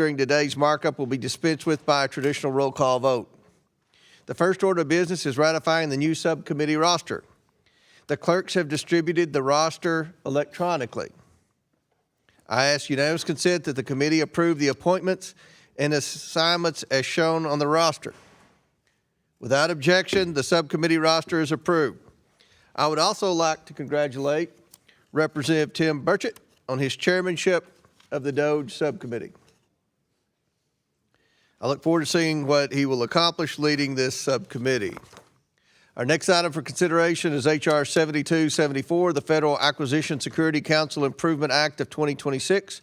during today's markup will be dispensed with by a traditional roll call vote. The first order of business is ratifying the new subcommittee roster. The clerks have distributed the roster electronically. I ask unanimous consent that the committee approve the appointments and assignments as shown on the roster. Without objection, the subcommittee roster is approved. I would also like to congratulate Representative Tim Burchett on his chairmanship of the DOGE subcommittee. I look forward to seeing what he will accomplish leading this subcommittee. Our next item for consideration is H.R. 7274, the Federal Acquisition Security Council Improvement Act of 2026.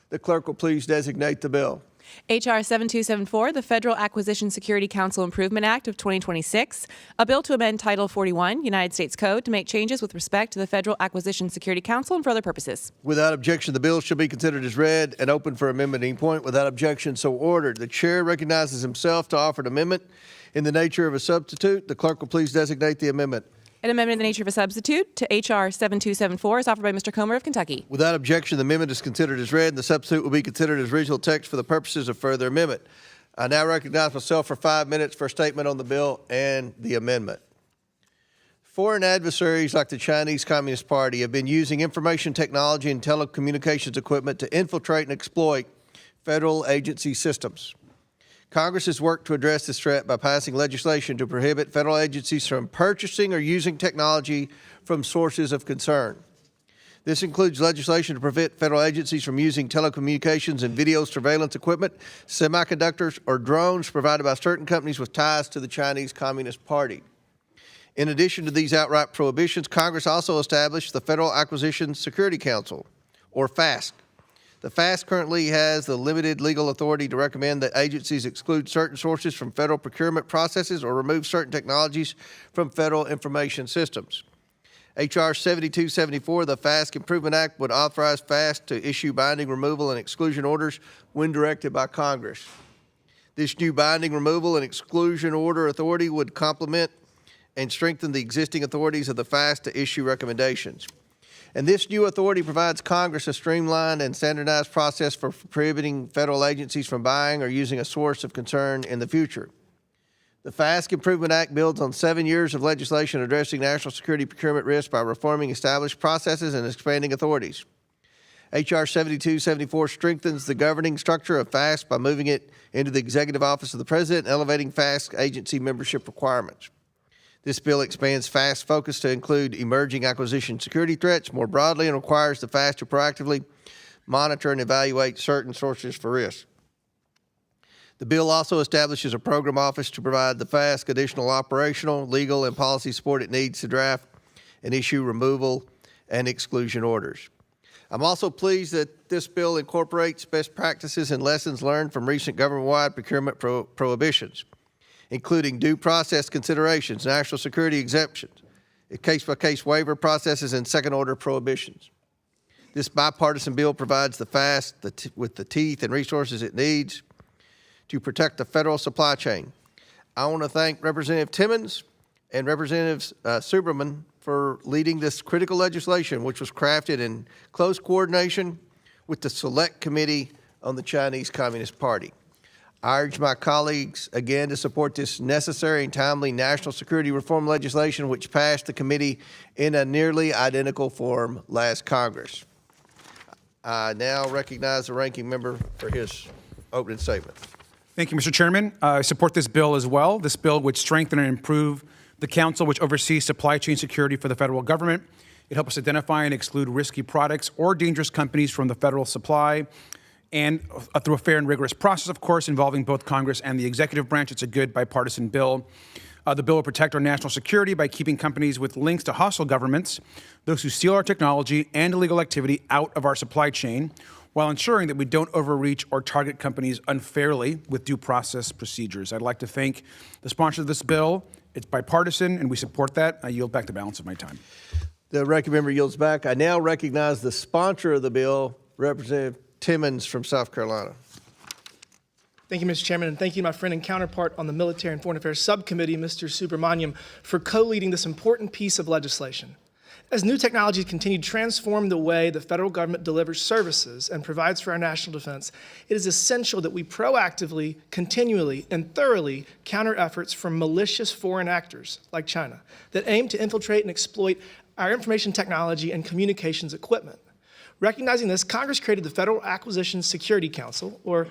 The clerk will please designate the bill. H.R. 7274, the Federal Acquisition Security Council Improvement Act of 2026, a bill to amend Title 41, United States Code, to make changes with respect to the Federal Acquisition Security Council and for other purposes. Without objection, the bill shall be considered as read and open for amendment at any point. Without objection, so ordered. The chair recognizes himself to offer an amendment in the nature of a substitute. The clerk will please designate the amendment. An amendment in the nature of a substitute to H.R. 7274 is offered by Mr. Comer of Kentucky. Without objection, the amendment is considered as read, and the substitute will be considered as original text for the purposes of further amendment. I now recognize myself for 5 minutes for a statement on the bill and the amendment. Foreign adversaries like the Chinese Communist Party have been using information technology and telecommunications equipment to infiltrate and exploit federal agency systems. Congress has worked to address this threat by passing legislation to prohibit federal agencies from purchasing or using technology from sources of concern. This includes legislation to prevent federal agencies from using telecommunications and video surveillance equipment, semiconductors, or drones provided by certain companies with ties to the Chinese Communist Party. In addition to these outright prohibitions, Congress also established the Federal Acquisition Security Council, or FASC. The FASC currently has the limited legal authority to recommend that agencies exclude certain sources from federal procurement processes or remove certain technologies from federal information systems. H.R. 7274, the FASC Improvement Act, would authorize FASC to issue binding removal and exclusion orders when directed by Congress. This new binding removal and exclusion order authority would complement and strengthen the existing authorities of the FASC to issue recommendations. And this new authority provides Congress a streamlined and standardized process for prohibiting federal agencies from buying or using a source of concern in the future. The FASC Improvement Act builds on 7 years of legislation addressing national security procurement risk by reforming established processes and expanding authorities. H.R. 7274 strengthens the governing structure of FASC by moving it into the Executive Office of the President and elevating FASC agency membership requirements. This bill expands FASC's focus to include emerging acquisition security threats more broadly and requires the FASC to proactively monitor and evaluate certain sources for risk. The bill also establishes a program office to provide the FASC additional operational, legal, and policy support it needs to draft and issue removal and exclusion orders. I'm also pleased that this bill incorporates best practices and lessons learned from recent government-wide procurement prohibitions, including due process considerations, national security exemptions, case-by-case waiver processes, and second-order prohibitions. This bipartisan bill provides the FASC with the teeth and resources it needs to protect the federal supply chain. I want to thank Representative Timmons and Representative Suberman for leading this critical legislation, which was crafted in close coordination with the Select Committee on the Chinese Communist Party. I urge my colleagues again to support this necessary and timely national security reform legislation, which passed the committee in a nearly identical form last Congress. I now recognize the ranking member for his opening statement. Thank you, Mr. Chairman. I support this bill as well. This bill would strengthen and improve the council which oversees supply chain security for the federal government. It helps us identify and exclude risky products or dangerous companies from the federal supply, and through a fair and rigorous process, of course, involving both Congress and the executive branch. It's a good bipartisan bill. The bill will protect our national security by keeping companies with links to hostile governments, those who steal our technology and illegal activity, out of our supply chain, while ensuring that we don't overreach or target companies unfairly with due process procedures. I'd like to thank the sponsor of this bill. It's bipartisan, and we support that. I yield back the balance of my time. The ranking member yields back. I now recognize the sponsor of the bill, Representative Timmons from South Carolina. Thank you, Mr. Chairman, and thank you to my friend and counterpart on the Military and Foreign Affairs Subcommittee, Mr. Subramaniam, for co-leading this important piece of legislation. As new technologies continue to transform the way the federal government delivers services and provides for our national defense, it is essential that we proactively, continually, and thoroughly counter efforts from malicious foreign actors like China that aim to infiltrate and exploit our information technology and communications equipment. Recognizing this, Congress created the Federal Acquisition Security Council, or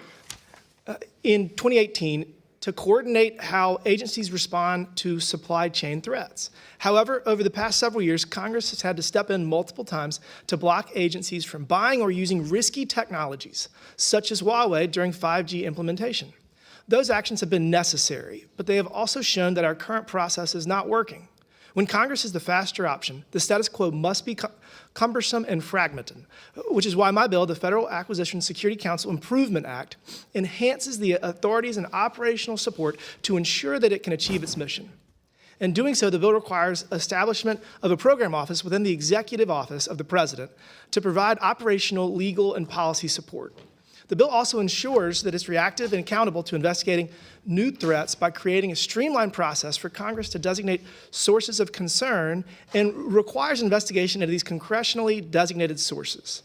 in 2018, to coordinate how agencies respond to supply chain threats. However, over the past several years, Congress has had to step in multiple times to block agencies from buying or using risky technologies, such as Huawei during 5G implementation. Those actions have been necessary, but they have also shown that our current process is not working. When Congress is the faster option, the status quo must be cumbersome and fragmented, which is why my bill, the Federal Acquisition Security Council Improvement Act, enhances the authorities and operational support to ensure that it can achieve its mission. In doing so, the bill requires establishment of a program office within the executive office of the president to provide operational, legal, and policy support. The bill also ensures that it's reactive and accountable to investigating new threats by creating a streamlined process for Congress to designate sources of concern and requires investigation into these congressionally designated sources.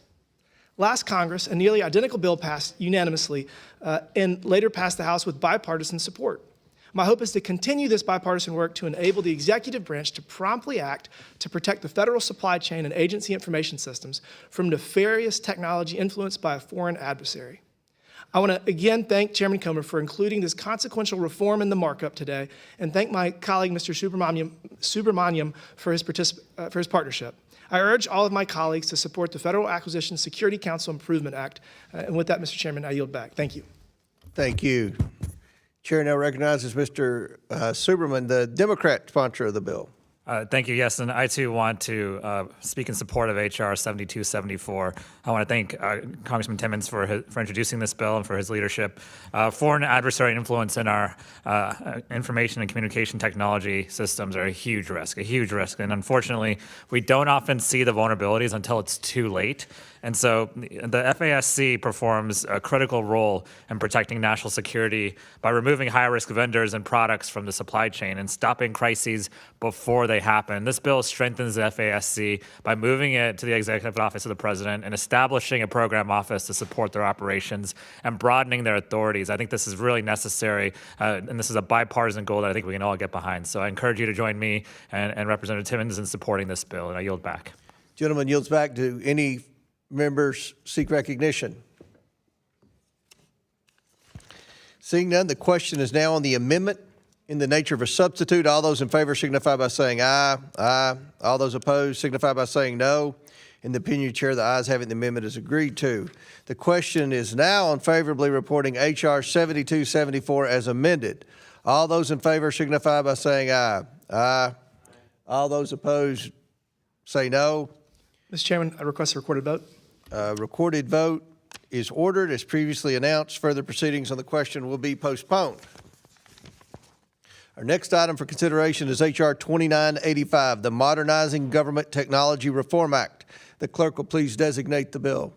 Last Congress, a nearly identical bill passed unanimously and later passed the House with bipartisan support. My hope is to continue this bipartisan work to enable the executive branch to promptly act to protect the federal supply chain and agency information systems from nefarious technology influenced by a foreign adversary. I want to again thank Chairman Comer for including this consequential reform in the markup today, and thank my colleague, Mr. Subramaniam, for his partnership. I urge all of my colleagues to support the Federal Acquisition Security Council Improvement Act. And with that, Mr. Chairman, I yield back. Thank you. Thank you. Chair now recognizes Mr. Suberman, the Democrat sponsor of the bill. Thank you. Yes, and I too want to speak in support of HR 7274. I want to thank Congressman Timmons for introducing this bill and for his leadership. Foreign adversary influence in our information and communication technology systems are a huge risk. And unfortunately, we don't often see the vulnerabilities until it's too late. And so the FASC performs a critical role in protecting national security by removing high-risk vendors and products from the supply chain and stopping crises before they happen. This bill strengthens the FASC by moving it to the Executive Office of the President and establishing a program office to support their operations and broadening their authorities. I think this is really necessary, and this is a bipartisan goal that I think we can all get behind. So I encourage you to join me and Representative Timmons in supporting this bill, and I yield back. Gentleman yields back. Do any members seek recognition? Seeing none, the question is now on the amendment in the nature of a substitute. All those in favor signify by saying aye. Aye. All those opposed signify by saying no. In the opinion of the chair, the ayes have it, the amendment is agreed to. The question is now on favorably reporting H.R. 7274 as amended. All those in favor signify by saying aye. Aye. All those opposed say no. Mr. Chairman, I request a recorded vote. Recorded vote is ordered as previously announced. Further proceedings on the question will be postponed. Our next item for consideration is H.R. 2985, the Modernizing Government Technology Reform Act. The clerk will please designate the bill.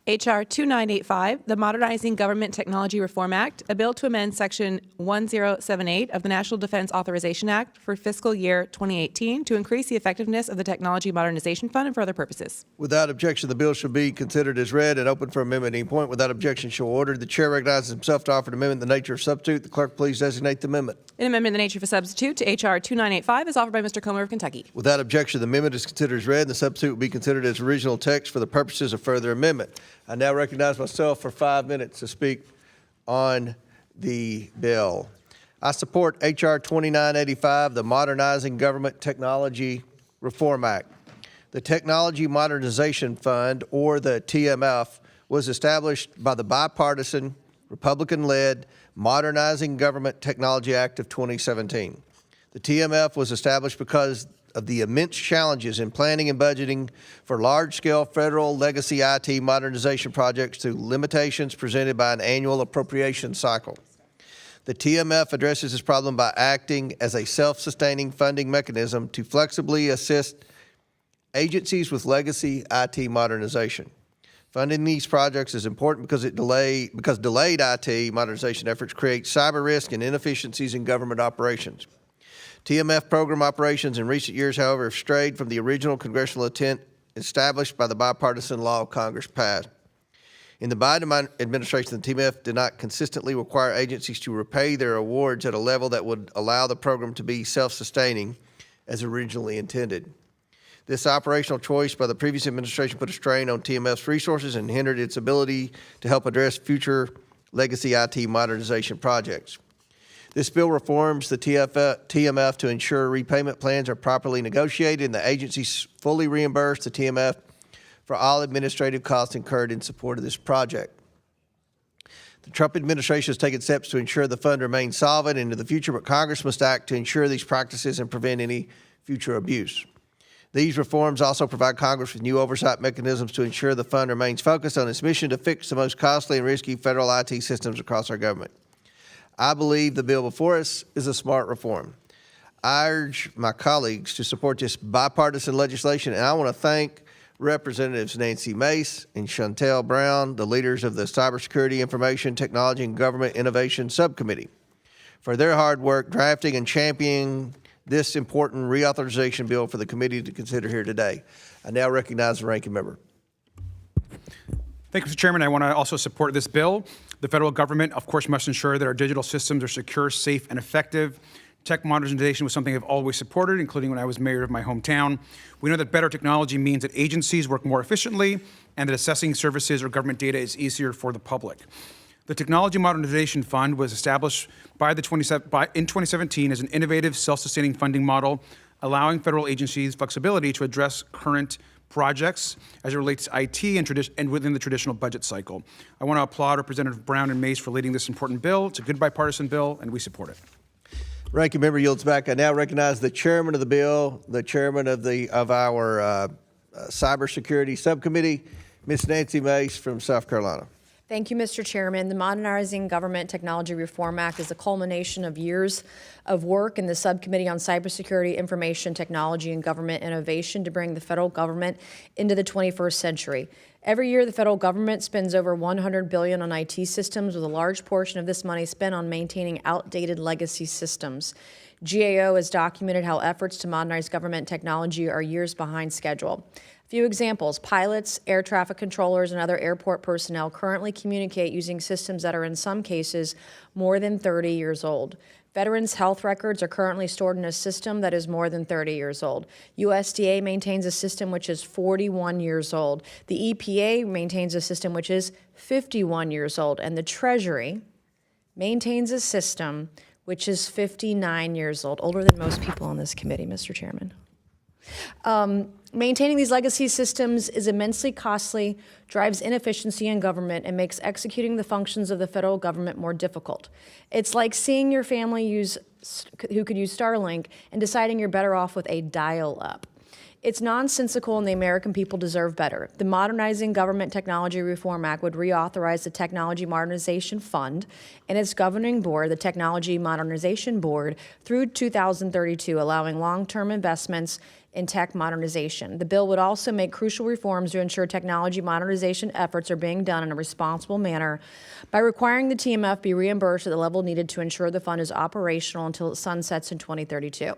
H.R. 2985, the Modernizing Government Technology Reform Act, a bill to amend Section 1078 of the National Defense Authorization Act for fiscal year 2018 to increase the effectiveness of the Technology Modernization Fund and for other purposes. Without objection, the bill shall be considered as read and open for amendment at any point. Without objection, shall order. The chair recognizes himself to offer an amendment in the nature of substitute. The clerk please designate the amendment. An amendment in the nature of a substitute to H.R. 2985 is offered by Mr. Comer of Kentucky. Without objection, the amendment is considered as read, and the substitute will be considered as original text for the purposes of further amendment. I now recognize myself for 5 minutes to speak on the bill. I support H.R. 2985, the Modernizing Government Technology Reform Act. The Technology Modernization Fund, or the TMF, was established by the bipartisan, Republican-led Modernizing Government Technology Act of 2017. The TMF was established because of the immense challenges in planning and budgeting for large-scale federal legacy IT modernization projects through limitations presented by an annual appropriation cycle. The TMF addresses this problem by acting as a self-sustaining funding mechanism to flexibly assist agencies with legacy IT modernization. Funding these projects is important because delayed IT modernization efforts create cyber risk and inefficiencies in government operations. TMF program operations in recent years, however, have strayed from the original congressional intent established by the bipartisan law Congress passed. In the Biden administration, the TMF did not consistently require agencies to repay their awards at a level that would allow the program to be self-sustaining as originally intended. This operational choice by the previous administration put a strain on TMF's resources and hindered its ability to help address future legacy IT modernization projects. This bill reforms the TMF to ensure repayment plans are properly negotiated and the agencies fully reimburse the TMF for all administrative costs incurred in support of this project. The Trump administration has taken steps to ensure the fund remains solvent into the future, but Congress must act to ensure these practices and prevent any future abuse. These reforms also provide Congress with new oversight mechanisms to ensure the fund remains focused on its mission to fix the most costly and risky federal IT systems across our government. I believe the bill before us is a smart reform. I urge my colleagues to support this bipartisan legislation, and I want to thank Representatives Nancy Mace and Chantel Brown, the leaders of the Cybersecurity, Information Technology, and Government Innovation Subcommittee, for their hard work drafting and championing this important reauthorization bill for the committee to consider here today. I now recognize the ranking member. Thank you, Mr. Chairman. I want to also support this bill. The federal government, of course, must ensure that our digital systems are secure, safe, and effective. Tech modernization was something I've always supported, including when I was mayor of my hometown. We know that better technology means that agencies work more efficiently and that assessing services or government data is easier for the public. The Technology Modernization Fund was established in 2017 as an innovative, self-sustaining funding model, allowing federal agencies flexibility to address current projects as it relates to IT and within the traditional budget cycle. I want to applaud Representative Brown and Mace for leading this important bill. It's a good bipartisan bill, and we support it. Ranking member yields back. I now recognize the chairman of the bill, the chairman of our Cybersecurity Subcommittee, Ms. Nancy Mace from South Carolina. Thank you, Mr. Chairman. The Modernizing Government Technology Reform Act is a culmination of years of work in the Subcommittee on Cybersecurity, Information Technology, and Government Innovation to bring the federal government into the 21st century. Every year, the federal government spends over $100 billion on IT systems, with a large portion of this money spent on maintaining outdated legacy systems. GAO has documented how efforts to modernize government technology are years behind schedule. A few examples: pilots, air traffic controllers, and other airport personnel currently communicate using systems that are in some cases more than 30 years old. Veterans' health records are currently stored in a system that is more than 30 years old. USDA maintains a system which is 41 years old. The EPA maintains a system which is 51 years old. And the Treasury maintains a system which is 59 years old, older than most people on this committee, Mr. Chairman. Maintaining these legacy systems is immensely costly, drives inefficiency in government, and makes executing the functions of the federal government more difficult. It's like seeing your family who could use Starlink and deciding you're better off with a dial-up. It's nonsensical, and the American people deserve better. The Modernizing Government Technology Reform Act would reauthorize the Technology Modernization Fund and its governing board, the Technology Modernization Board, through 2032, allowing long-term investments in tech modernization. The bill would also make crucial reforms to ensure technology modernization efforts are being done in a responsible manner by requiring the TMF be reimbursed at the level needed to ensure the fund is operational until it sunsets in 2032,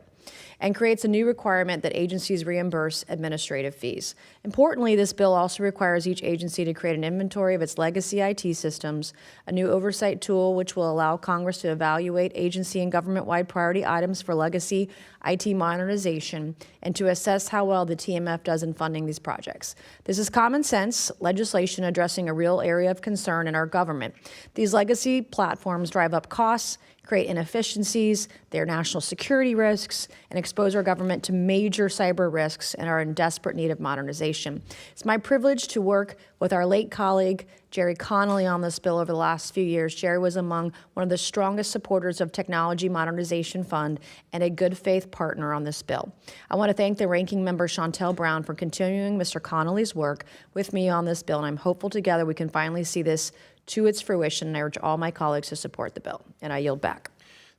and creates a new requirement that agencies reimburse administrative fees. Importantly, this bill also requires each agency to create an inventory of its legacy IT systems, a new oversight tool which will allow Congress to evaluate agency and government-wide priority items for legacy IT modernization, and to assess how well the TMF does in funding these projects. This is common sense legislation addressing a real area of concern in our government. These legacy platforms drive up costs, create inefficiencies, they're national security risks, and expose our government to major cyber risks and are in desperate need of modernization. It's my privilege to work with our late colleague, Jerry Connolly, on this bill over the last few years. Jerry was among one of the strongest supporters of Technology Modernization Fund and a good faith partner on this bill. I want to thank the ranking member, Chantel Brown, for continuing Mr. Connolly's work with me on this bill, and I'm hopeful together we can finally see this to its fruition, and I urge all my colleagues to support the bill. And I yield back.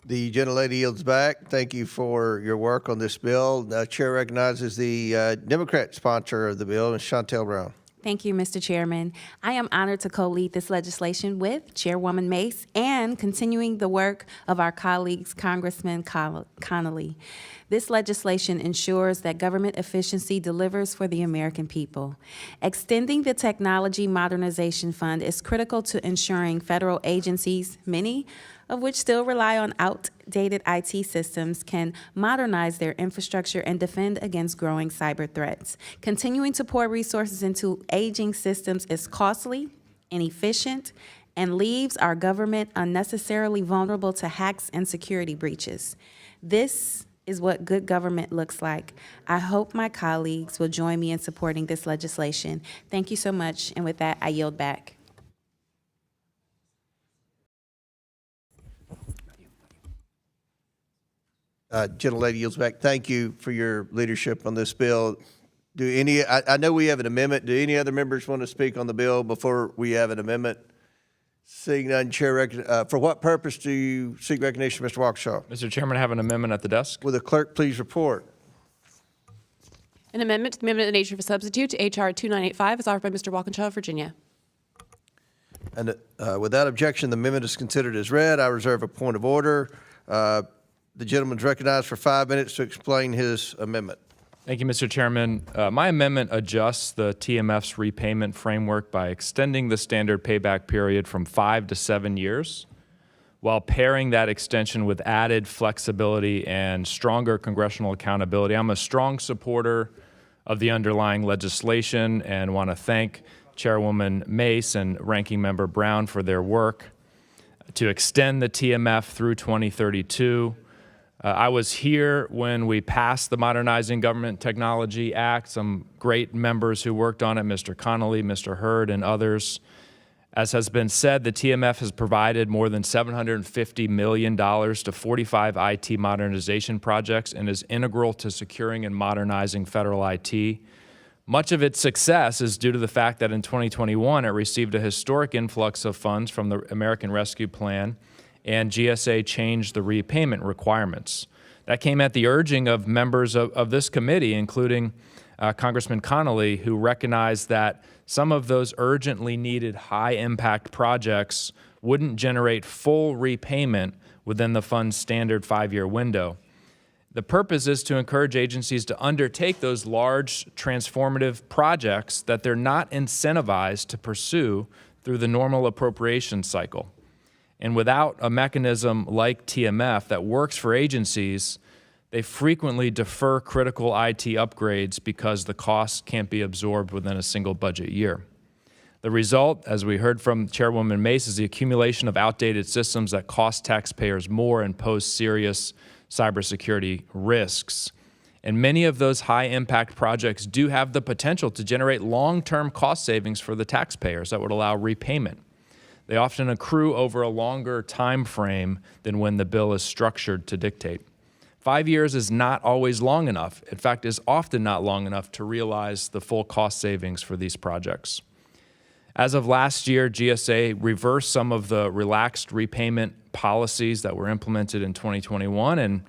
The gentlelady yields back. Thank you for your work on this bill. The chair recognizes the Democrat sponsor of the bill, Ms. Chantel Brown. Thank you, Mr. Chairman. I am honored to co-lead this legislation with Chairwoman Mace and continuing the work of our colleagues, Congressman Connolly. This legislation ensures that government efficiency delivers for the American people. Extending the Technology Modernization Fund is critical to ensuring federal agencies, many of which still rely on outdated IT systems, can modernize their infrastructure and defend against growing cyber threats. Continuing to pour resources into aging systems is costly, inefficient, and leaves our government unnecessarily vulnerable to hacks and security breaches. This is what good government looks like. I hope my colleagues will join me in supporting this legislation. Thank you so much, and with that, I yield back. Gentlelady yields back. Thank you for your leadership on this bill. I know we have an amendment. Do any other members want to speak on the bill before we have an amendment? Seeing none, for what purpose do you seek recognition, Mr. Waukesha? Mr. Chairman, I have an amendment at the desk. Will the clerk please report? An amendment to the amendment in the nature of a substitute to H.R. 2985 is offered by Mr. Walkinshaw of Virginia. And without objection, the amendment is considered as read. I reserve a point of order. The gentleman is recognized for 5 minutes to explain his amendment. Thank you, Mr. Chairman. My amendment adjusts the TMF's repayment framework by extending the standard payback period from 5 to 7 years, while pairing that extension with added flexibility and stronger congressional accountability. I'm a strong supporter of the underlying legislation and want to thank Chairwoman Mace and Ranking Member Brown for their work to extend the TMF through 2032. I was here when we passed the Modernizing Government Technology Act. Some great members who worked on it, Mr. Connolly, Mr. Hurd, and others. As has been said, the TMF has provided more than $750 million to 45 IT modernization projects and is integral to securing and modernizing federal IT. Much of its success is due to the fact that in 2021, it received a historic influx of funds from the American Rescue Plan, and GSA changed the repayment requirements. That came at the urging of members of this committee, including Congressman Connolly, who recognized that some of those urgently needed high-impact projects wouldn't generate full repayment within the fund's standard 5-year window. The purpose is to encourage agencies to undertake those large transformative projects that they're not incentivized to pursue through the normal appropriation cycle. And without a mechanism like TMF that works for agencies, they frequently defer critical IT upgrades because the costs can't be absorbed within a single budget year. The result, as we heard from Chairwoman Mace, is the accumulation of outdated systems that cost taxpayers more and pose serious cybersecurity risks. And many of those high-impact projects do have the potential to generate long-term cost savings for the taxpayers that would allow repayment. They often accrue over a longer time frame than when the bill is structured to dictate. 5 years is not always long enough. In fact, is often not long enough to realize the full cost savings for these projects. As of last year, GSA reversed some of the relaxed repayment policies that were implemented in 2021, and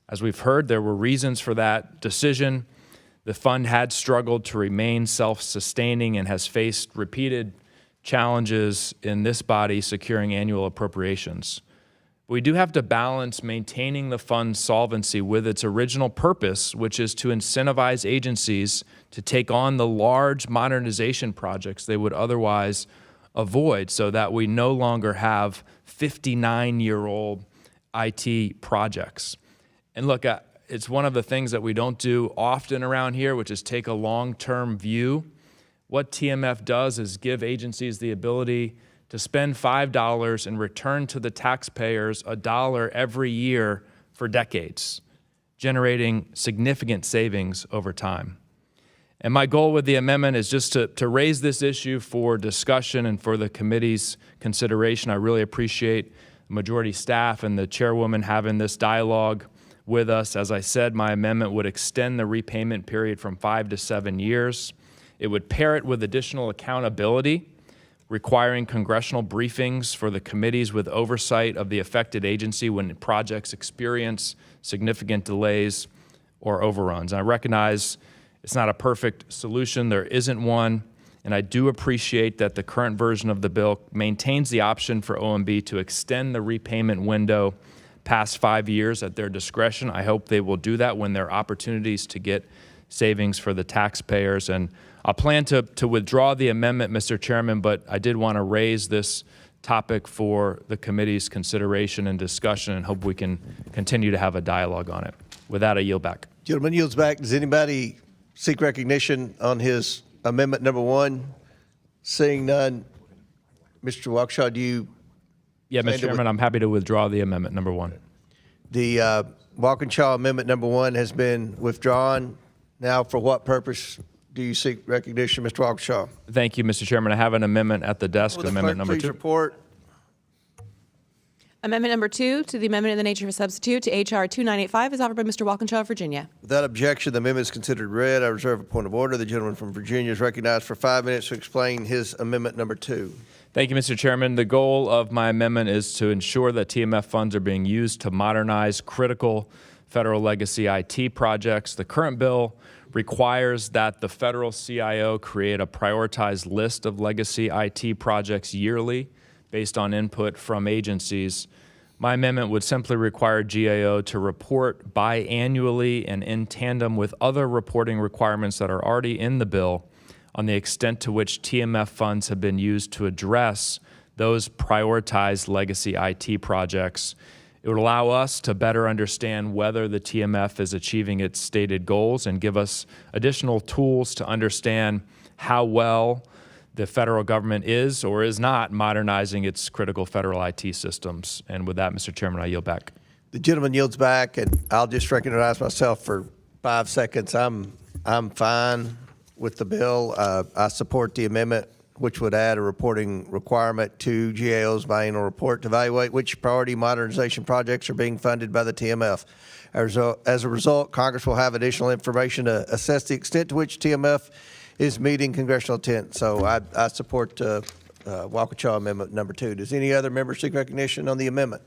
as we've heard, there were reasons for that decision. The fund had struggled to remain self-sustaining and has faced repeated challenges in this body securing annual appropriations. We do have to balance maintaining the fund's solvency with its original purpose, which is to incentivize agencies to take on the large modernization projects they would otherwise avoid, so that we no longer have 59-year-old IT projects. And look, it's one of the things that we don't do often around here, which is take a long-term view. What TMF does is give agencies the ability to spend $5 and return to the taxpayers $1 every year for decades, generating significant savings over time. And my goal with the amendment is just to raise this issue for discussion and for the committee's consideration. I really appreciate the majority staff and the chairwoman having this dialogue with us. As I said, my amendment would extend the repayment period from 5 to 7 years. It would pair it with additional accountability, requiring congressional briefings for the committees with oversight of the affected agency when projects experience significant delays or overruns. I recognize it's not a perfect solution. There isn't one. And I do appreciate that the current version of the bill maintains the option for OMB to extend the repayment window past 5 years at their discretion. I hope they will do that when there are opportunities to get savings for the taxpayers. And I'll plan to withdraw the amendment, Mr. Chairman, but I did want to raise this topic for the committee's consideration and discussion, and hope we can continue to have a dialogue on it. With that, I yield back. Gentleman yields back. Does anybody seek recognition on his amendment number 1? Seeing none, Mr. Waukesha, do you? Yeah, Mr. Chairman, I'm happy to withdraw the amendment number 1. The Waukesha amendment number 1 has been withdrawn. Now, for what purpose do you seek recognition, Mr. Waukesha? Thank you, Mr. Chairman. I have an amendment at the desk, Will the amendment clerk number please 2. report? Amendment number 2 to the amendment in the nature of a substitute to H.R. 2985 is offered by Mr. Walkinshaw of Virginia. Without objection, the amendment is considered read. I reserve a point of order. The gentleman from Virginia is recognized for 5 minutes to explain his amendment number 2. Thank you, Mr. Chairman. The goal of my amendment is to ensure that TMF funds are being used to modernize critical federal legacy IT projects. The current bill requires that the federal CIO create a prioritized list of legacy IT projects yearly based on input from agencies. My amendment would simply require GAO to report biannually and in tandem with other reporting requirements that are already in the bill on the extent to which TMF funds have been used to address those prioritized legacy IT projects. It would allow us to better understand whether the TMF is achieving its stated goals and give us additional tools to understand how well the federal government is or is not modernizing its critical federal IT systems. And with that, Mr. Chairman, I yield back. The gentleman yields back, and I'll just recognize myself for 5 seconds. I'm fine with the bill. I support the amendment, which would add a reporting requirement to GAO's biannual report to evaluate which priority modernization projects are being funded by the TMF. As a result, Congress will have additional information to assess the extent to which TMF is meeting congressional intent. So I support Waukesha amendment number 2. Does any other member seek recognition on the amendment?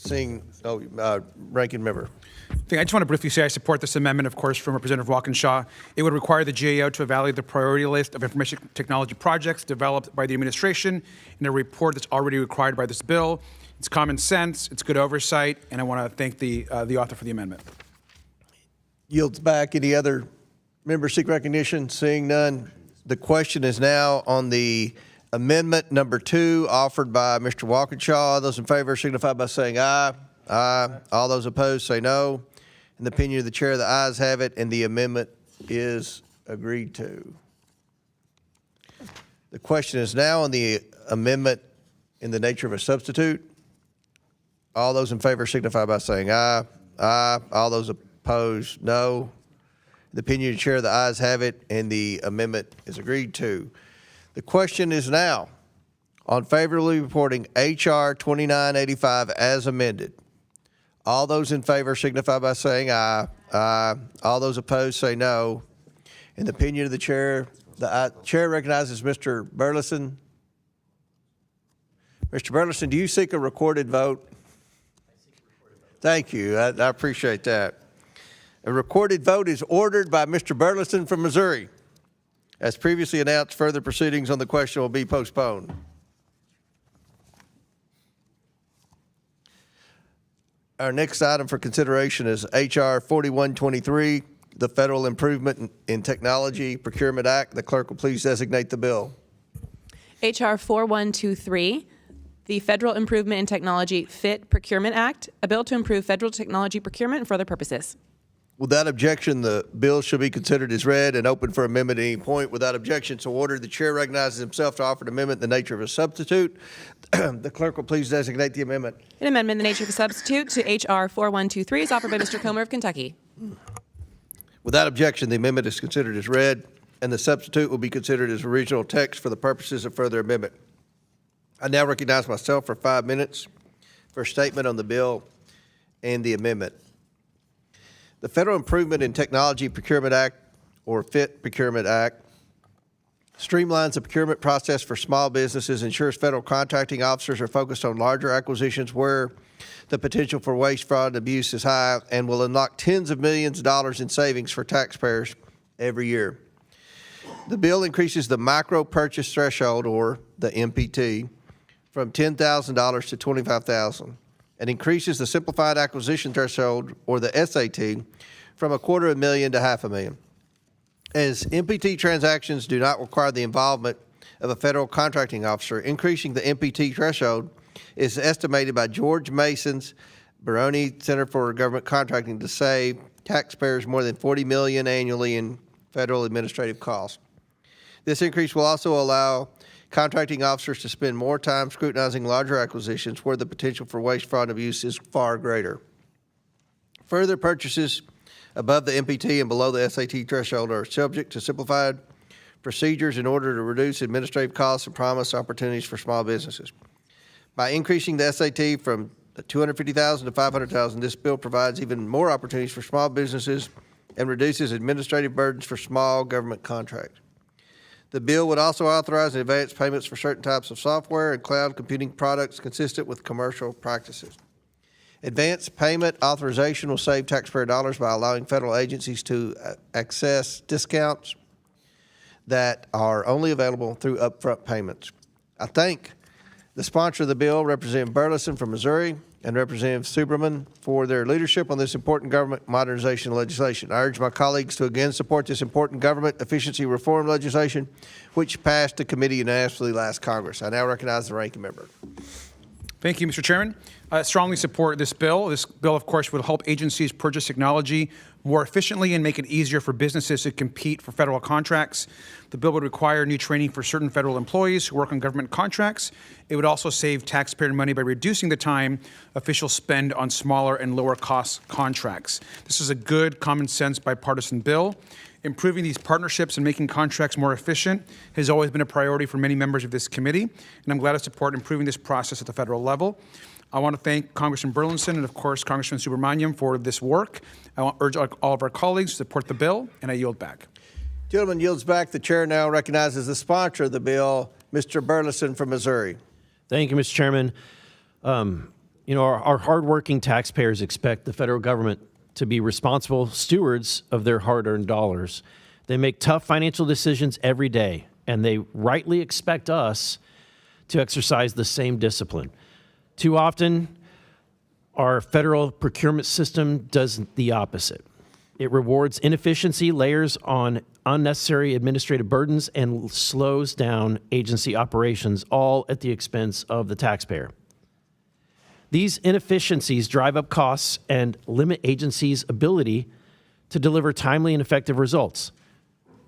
Ranking member. I just want to briefly say I support this amendment, of course, from Representative Walkinshaw. It would require the GAO to evaluate the priority list of information technology projects developed by the administration in a report that's already required by this bill. It's common sense, it's good oversight, and I want to thank the author for the amendment. Yields back. Any other members seek recognition? Seeing none, the question is now on the amendment number 2 offered by Mr. Walkinshaw. All those in favor signify by saying aye. Aye. All those opposed say no. In the opinion of the chair, the ayes have it, and the amendment is agreed to. The question is now on the amendment in the nature of a substitute. All those in favor signify by saying aye. Aye. All those opposed, no. In the opinion of the chair, the ayes have it, and the amendment is agreed to. The question is now on favorably reporting H.R. 2985 as amended. All those in favor signify by saying aye. Aye. All those opposed say no. In the opinion of the chair recognizes Mr. Burleson. Mr. Burleson, do you seek a recorded vote? Thank you. I appreciate that. A recorded vote is ordered by Mr. Burleson from Missouri. As previously announced, further proceedings on the question will be postponed. Our next item for consideration is H.R. 4123, the Federal Improvement in Technology Procurement Act. The clerk will please designate the bill. H.R. 4123, the Federal Improvement in Technology FIT Procurement Act, a bill to improve federal technology procurement for other purposes. Without objection, the bill shall be considered as read and open for amendment at any point. Without objection, so ordered. The chair recognizes himself to offer an amendment in the nature of a substitute. The clerk will please designate the amendment. An amendment in the nature of a substitute to H.R. 4123 is offered by Mr. Comer of Kentucky. Without objection, the amendment is considered as read, and the substitute will be considered as original text for the purposes of further amendment. I now recognize myself for 5 minutes for a statement on the bill and the amendment. The Federal Improvement in Technology Procurement Act, or FIT Procurement Act, streamlines the procurement process for small businesses, ensures federal contracting officers are focused on larger acquisitions where the potential for waste, fraud, and abuse is high, and will unlock tens of millions of dollars in savings for taxpayers every year. The bill increases the micro purchase threshold, or the MPT, from $10,000 to $25,000, and increases the simplified acquisition threshold, or the SAT, from $250,000 to $500,000. As MPT transactions do not require the involvement of a federal contracting officer, increasing the MPT threshold is estimated by George Mason's Baroni Center for Government Contracting to save taxpayers more than $40 million annually in federal administrative costs. This increase will also allow contracting officers to spend more time scrutinizing larger acquisitions where the potential for waste, fraud, and abuse is far greater. Further purchases above the MPT and below the SAT threshold are subject to simplified procedures in order to reduce administrative costs and promise opportunities for small businesses. By increasing the SAT from $250,000 to $500,000, this bill provides even more opportunities for small businesses and reduces administrative burdens for small government contracts. The bill would also authorize advance payments for certain types of software and cloud computing products consistent with commercial practices. Advance payment authorization will save taxpayer dollars by allowing federal agencies to access discounts that are only available through upfront payments. I thank the sponsor of the bill, Representative Burleson from Missouri, and Representative Suberman for their leadership on this important government modernization legislation. I urge my colleagues to again support this important government efficiency reform legislation, which passed the committee unanimously last Congress. I now recognize the ranking member. Thank you, Mr. Chairman. I strongly support this bill. This bill, of course, will help agencies purchase technology more efficiently and make it easier for businesses to compete for federal contracts. The bill would require new training for certain federal employees who work on government contracts. It would also save taxpayer money by reducing the time officials spend on smaller and lower cost contracts. This is a good, common sense, bipartisan bill. Improving these partnerships and making contracts more efficient has always been a priority for many members of this committee, and I'm glad to support improving this process at the federal level. I want to thank Congressman Burleson and, of course, Congressman Subramaniam for this work. I want to urge all of our colleagues to support the bill, and I yield back. Gentleman yields back. The chair now recognizes the sponsor of the bill, Mr. Burleson from Missouri. Thank you, Mr. Chairman. Our hardworking taxpayers expect the federal government to be responsible stewards of their hard-earned dollars. They make tough financial decisions every day, and they rightly expect us to exercise the same discipline. Too often, our federal procurement system does the opposite. It rewards inefficiency, layers on unnecessary administrative burdens, and slows down agency operations, all at the expense of the taxpayer. These inefficiencies drive up costs and limit agencies' ability to deliver timely and effective results.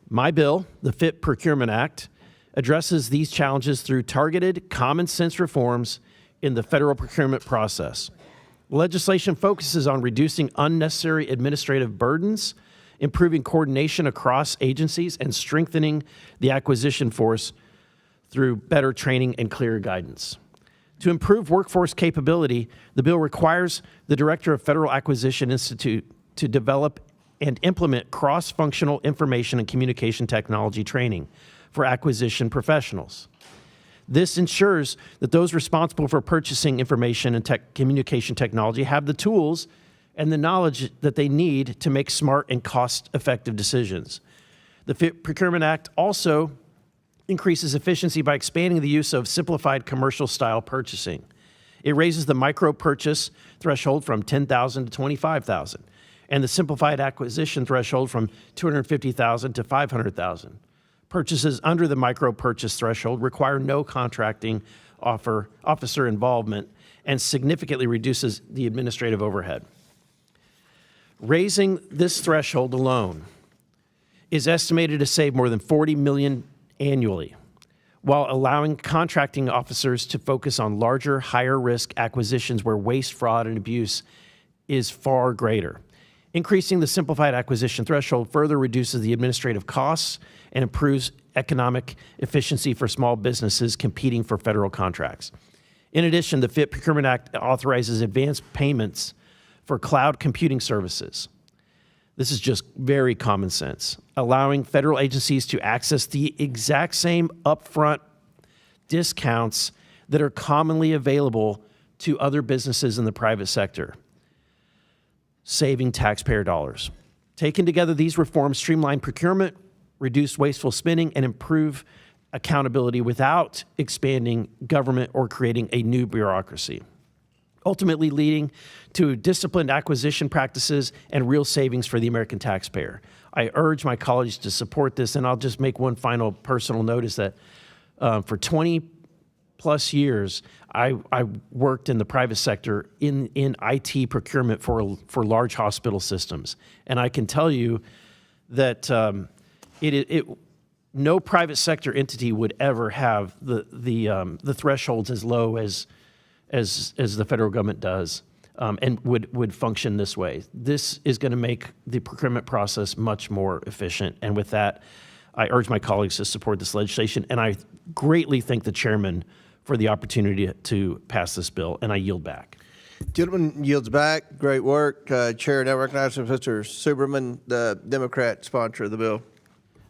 My bill, the FIT Procurement Act, addresses these challenges through targeted, common sense reforms in the federal procurement process. Legislation focuses on reducing unnecessary administrative burdens, improving coordination across agencies, and strengthening the acquisition force through better training and clearer guidance. To improve workforce capability, the bill requires the Director of Federal Acquisition Institute to develop and implement cross-functional information and communication technology training for acquisition professionals. This ensures that those responsible for purchasing information and communication technology have the tools and the knowledge that they need to make smart and cost-effective decisions. The FIT Procurement Act also increases efficiency by expanding the use of simplified commercial-style purchasing. It raises the micro-purchase threshold from $10,000 to $25,000, and the simplified acquisition threshold from $250,000 to $500,000. Purchases under the micro-purchase threshold require no contracting officer involvement and significantly reduces the administrative overhead. Raising this threshold alone is estimated to save more than $40 million annually, while allowing contracting officers to focus on larger, higher-risk acquisitions where waste, fraud, and abuse is far greater. Increasing the simplified acquisition threshold further reduces the administrative costs and improves economic efficiency for small businesses competing for federal contracts. In addition, the FIT Procurement Act authorizes advanced payments for cloud computing services. This is just very common sense, allowing federal agencies to access the exact same upfront discounts that are commonly available to other businesses in the private sector, saving taxpayer dollars. Taken together, these reforms streamline procurement, reduce wasteful spending, and improve accountability without expanding government or creating a new bureaucracy, ultimately leading to disciplined acquisition practices and real savings for the American taxpayer. I urge my colleagues to support this, and I'll just make one final personal note is that for 20 plus years, I worked in the private sector in IT procurement for large hospital systems. And I can tell you that no private sector entity would ever have the thresholds as low as the federal government does, and would function this way. This is going to make the procurement process much more efficient. And with that, I urge my colleagues to support this legislation. And I greatly thank the chairman for the opportunity to pass this bill, and I yield back. Gentleman yields back. Great work. Chair now recognizes Mr. Suberman, the Democrat sponsor of the bill.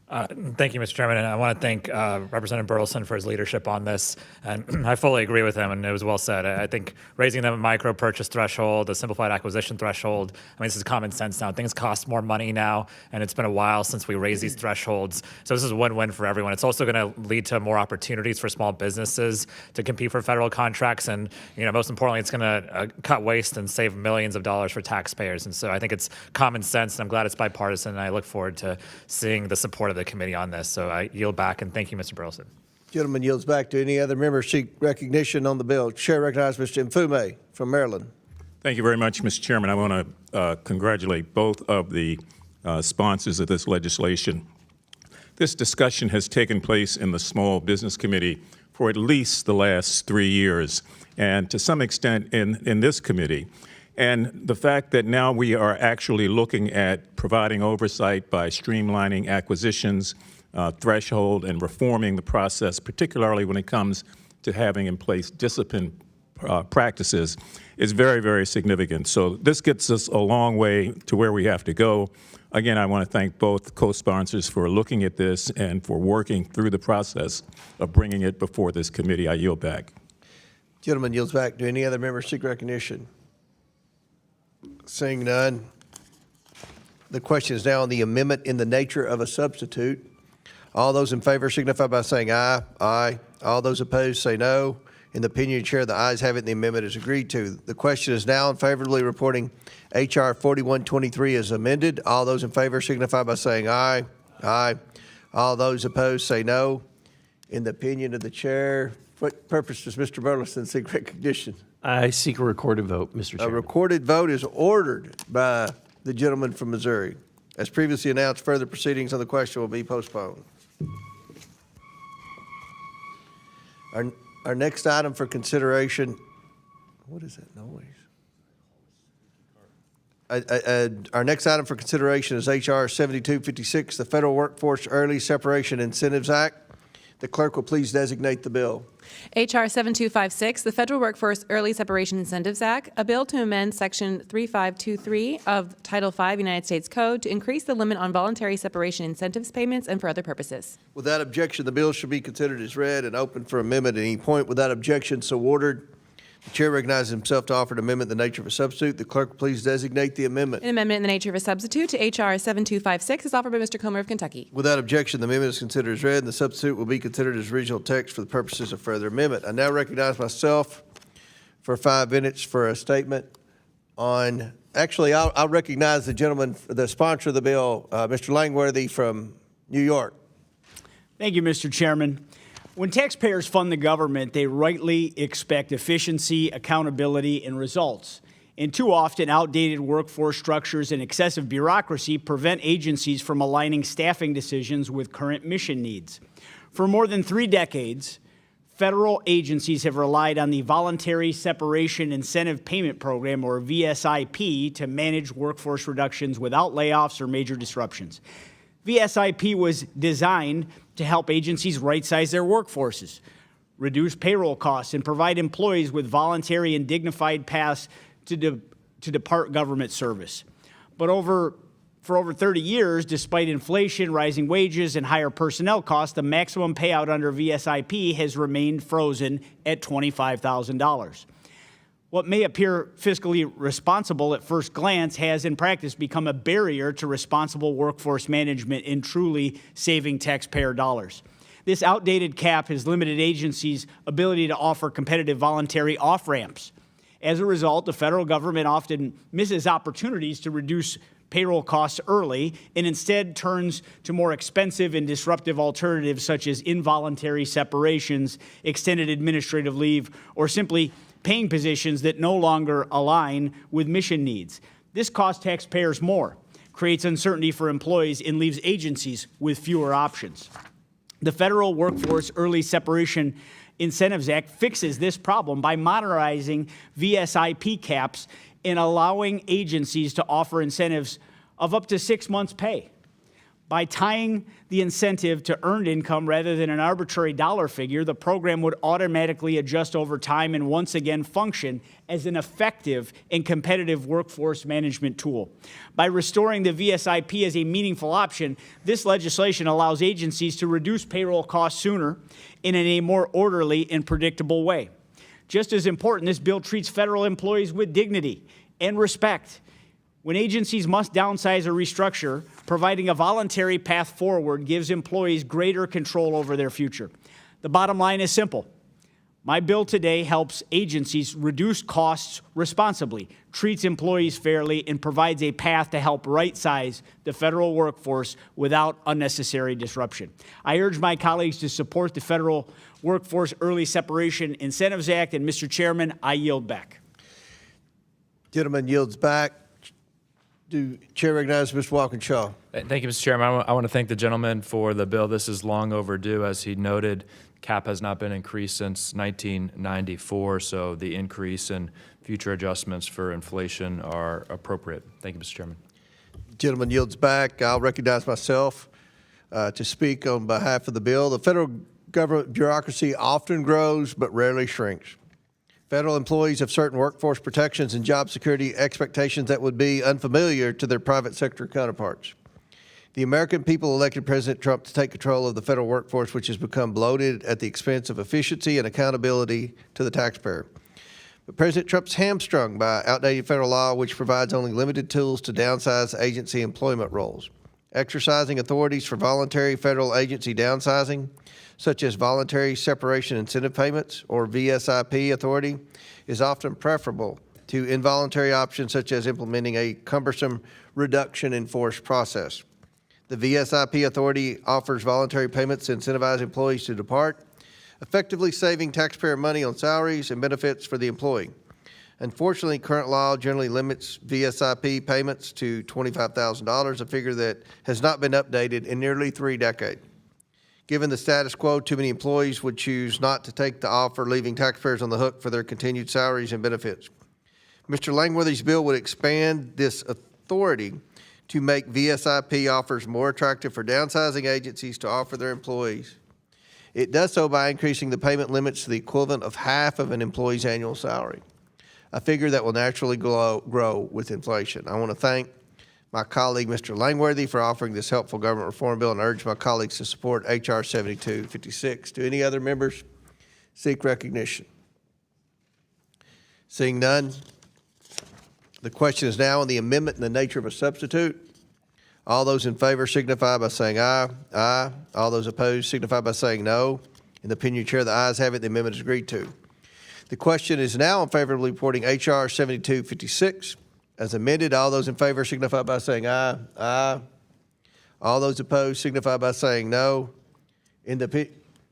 Thank you, Mr. Chairman, and I want to thank Representative Burleson for his leadership on this, and I fully agree with him, and it was well said. I think raising the micro purchase threshold, the simplified acquisition threshold, I mean, this is common sense now. Things cost more money now, and it's been a while since we raised these thresholds, so this is a win-win for everyone. It's also going to lead to more opportunities for small businesses to compete for federal contracts, and most importantly, it's going to cut waste and save millions of dollars for taxpayers, and so I think it's common sense, and I'm glad it's bipartisan, and I look forward to seeing the support of the committee on this. So I yield back, and thank you, Mr. Burleson. Gentleman yields back. To any other members seek recognition on the bill? Chair recognizes Mr. Mfume from Maryland. Thank you very much, Mr. Chairman. I want to congratulate both of the sponsors of this legislation. This discussion has taken place in the Small Business Committee for at least the last 3 years, and to some extent in this committee. And the fact that now we are actually looking at providing oversight by streamlining acquisitions, threshold, and reforming the process, particularly when it comes to having in place discipline practices, is very, very significant. So this gets us a long way to where we have to go. Again, I want to thank both co-sponsors for looking at this and for working through the process of bringing it before this committee. I yield back. Gentleman yields back. Do any other members seek recognition? Seeing none, the question is now on the amendment in the nature of a substitute. All those in favor signify by saying aye. Aye. All those opposed say no. In the opinion of the chair, the ayes have it and the amendment is agreed to. The question is now in favorably reporting H.R. 4123 as amended. All those in favor signify by saying aye. Aye. All those opposed say no. In the opinion of the chair, what purpose does Mr. Burleson seek recognition? I seek a recorded vote, Mr. Chairman. A recorded vote is ordered by the gentleman from Missouri. As previously announced, further proceedings on the question will be postponed. Our next item for consideration, what is that noise? Our next item for consideration is H.R. 7256, the Federal Workforce Early Separation Incentives Act. The clerk will please designate the bill. H.R. 7256, the Federal Workforce Early Separation Incentives Act, a bill to amend Section 3523 of Title V United States Code to increase the limit on voluntary separation incentives payments and for other purposes. Without objection, the bill shall be considered as read and open for amendment at any point. Without objection, so ordered. The chair recognizes himself to offer an amendment in the nature of a substitute. The clerk will please designate the amendment. An amendment in the nature of a substitute to H.R. 7256 is offered by Mr. Comer of Kentucky. Without objection, the amendment is considered as read, and the substitute will be considered as original text for the purposes of further amendment. I now recognize myself for 5 minutes for a statement on, actually, I'll recognize the gentleman, the sponsor of the bill, Mr. Langworthy from New York. Thank you, Mr. Chairman. When taxpayers fund the government, they rightly expect efficiency, accountability, and results. And too often, outdated workforce structures and excessive bureaucracy prevent agencies from aligning staffing decisions with current mission needs. For more than 3 decades, federal agencies have relied on the Voluntary Separation Incentive Payment Program, or VSIP, to manage workforce reductions without layoffs or major disruptions. VSIP was designed to help agencies right-size their workforces, reduce payroll costs, and provide employees with voluntary and dignified paths to depart government service. But for over 30 years, despite inflation, rising wages, and higher personnel costs, the maximum payout under VSIP has remained frozen at $25,000. What may appear fiscally responsible at first glance has in practice become a barrier to responsible workforce management in truly saving taxpayer dollars. This outdated cap has limited agencies' ability to offer competitive voluntary off-ramps. As a result, the federal government often misses opportunities to reduce payroll costs early and instead turns to more expensive and disruptive alternatives such as involuntary separations, extended administrative leave, or simply paying positions that no longer align with mission needs. This costs taxpayers more, creates uncertainty for employees, and leaves agencies with fewer options. The Federal Workforce Early Separation Incentives Act fixes this problem by modernizing VSIP caps and allowing agencies to offer incentives of up to 6 months' pay. By tying the incentive to earned income rather than an arbitrary dollar figure, the program would automatically adjust over time and once again function as an effective and competitive workforce management tool. By restoring the VSIP as a meaningful option, this legislation allows agencies to reduce payroll costs sooner and in a more orderly and predictable way. Just as important, this bill treats federal employees with dignity and respect. When agencies must downsize or restructure, providing a voluntary path forward gives employees greater control over their future. The bottom line is simple. My bill today helps agencies reduce costs responsibly, treats employees fairly, and provides a path to help right-size the federal workforce without unnecessary disruption. I urge my colleagues to support the Federal Workforce Early Separation Incentives Act, and Mr. Chairman, I yield back. Gentleman yields back. Chair recognizes Mr. Walkinshaw. Thank you, Mr. Chairman. I want to thank the gentleman for the bill. This is long overdue. As he noted, cap has not been increased since 1994, so the increase and future adjustments for inflation are appropriate. Thank you, Mr. Chairman. Gentleman yields back. I'll recognize myself to speak on behalf of the bill. The federal government bureaucracy often grows but rarely shrinks. Federal employees have certain workforce protections and job security expectations that would be unfamiliar to their private sector counterparts. The American people elected President Trump to take control of the federal workforce, which has become bloated at the expense of efficiency and accountability to the taxpayer. But President Trump's hamstrung by outdated federal law, which provides only limited tools to downsize agency employment roles. Exercising authorities for voluntary federal agency downsizing, such as voluntary separation incentive payments or VSIP authority, is often preferable to involuntary options such as implementing a cumbersome reduction in force process. The VSIP authority offers voluntary payments to incentivize employees to depart, effectively saving taxpayer money on salaries and benefits for the employee. Unfortunately, current law generally limits VSIP payments to $25,000, a figure that has not been updated in nearly 3 decades. Given the status quo, too many employees would choose not to take the offer, leaving taxpayers on the hook for their continued salaries and benefits. Mr. Langworthy's bill would expand this authority to make VSIP offers more attractive for downsizing agencies to offer their employees. It does so by increasing the payment limits to the equivalent of half of an employee's annual salary, a figure that will naturally grow with inflation. I want to thank my colleague, Mr. Langworthy, for offering this helpful government reform bill and urge my colleagues to support H.R. 7256. Do any other members seek recognition? Seeing none, the question is now on the amendment in the nature of a substitute. All those in favor signify by saying aye. Aye. All those opposed signify by saying no. In the opinion of the chair, the ayes have it. The amendment is agreed to. The question is now in favor of reporting H.R. 7256. As amended, all those in favor signify by saying aye. Aye. All those opposed signify by saying no.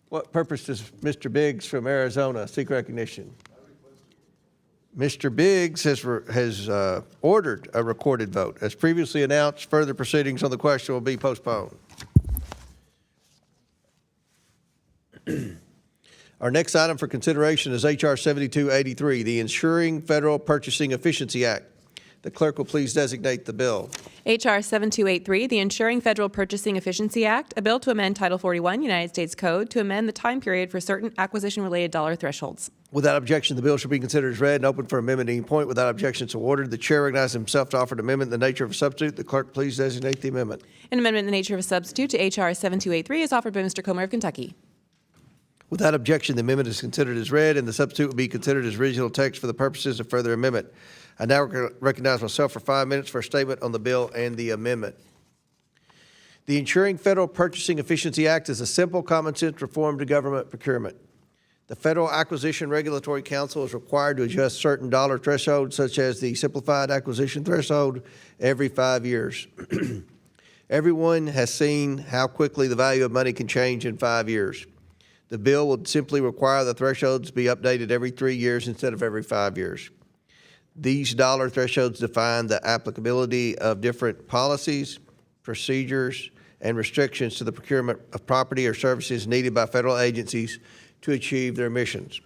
What purpose does Mr. Biggs from Arizona seek recognition? Mr. Biggs has ordered a recorded vote. As previously announced, further proceedings on the question will be postponed. Our next item for consideration is H.R. 7283, the Ensuring Federal Purchasing Efficiency Act. The clerk will please designate the bill. H.R. 7283, the Ensuring Federal Purchasing Efficiency Act, a bill to amend Title 41, United States Code, to amend the time period for certain acquisition-related dollar thresholds. Without objection, the bill shall be considered as read and open for amendment at any point. Without objection, so ordered. The chair recognizes himself to offer an amendment in the nature of a substitute. The clerk please designate the amendment. An amendment in the nature of a substitute to H.R. 7283 is offered by Mr. Comer of Kentucky. Without objection, the amendment is considered as read, and the substitute will be considered as original text for the purposes of further amendment. I now recognize myself for 5 minutes for a statement on the bill and the amendment. The Ensuring Federal Purchasing Efficiency Act is a simple, common-sense reform to government procurement. The Federal Acquisition Regulatory Council is required to adjust certain dollar thresholds, such as the simplified acquisition threshold, every 5 years. Everyone has seen how quickly the value of money can change in 5 years. The bill would simply require the thresholds be updated every 3 years instead of every 5 years. These dollar thresholds define the applicability of different policies, procedures, and restrictions to the procurement of property or services needed by federal agencies to achieve their missions.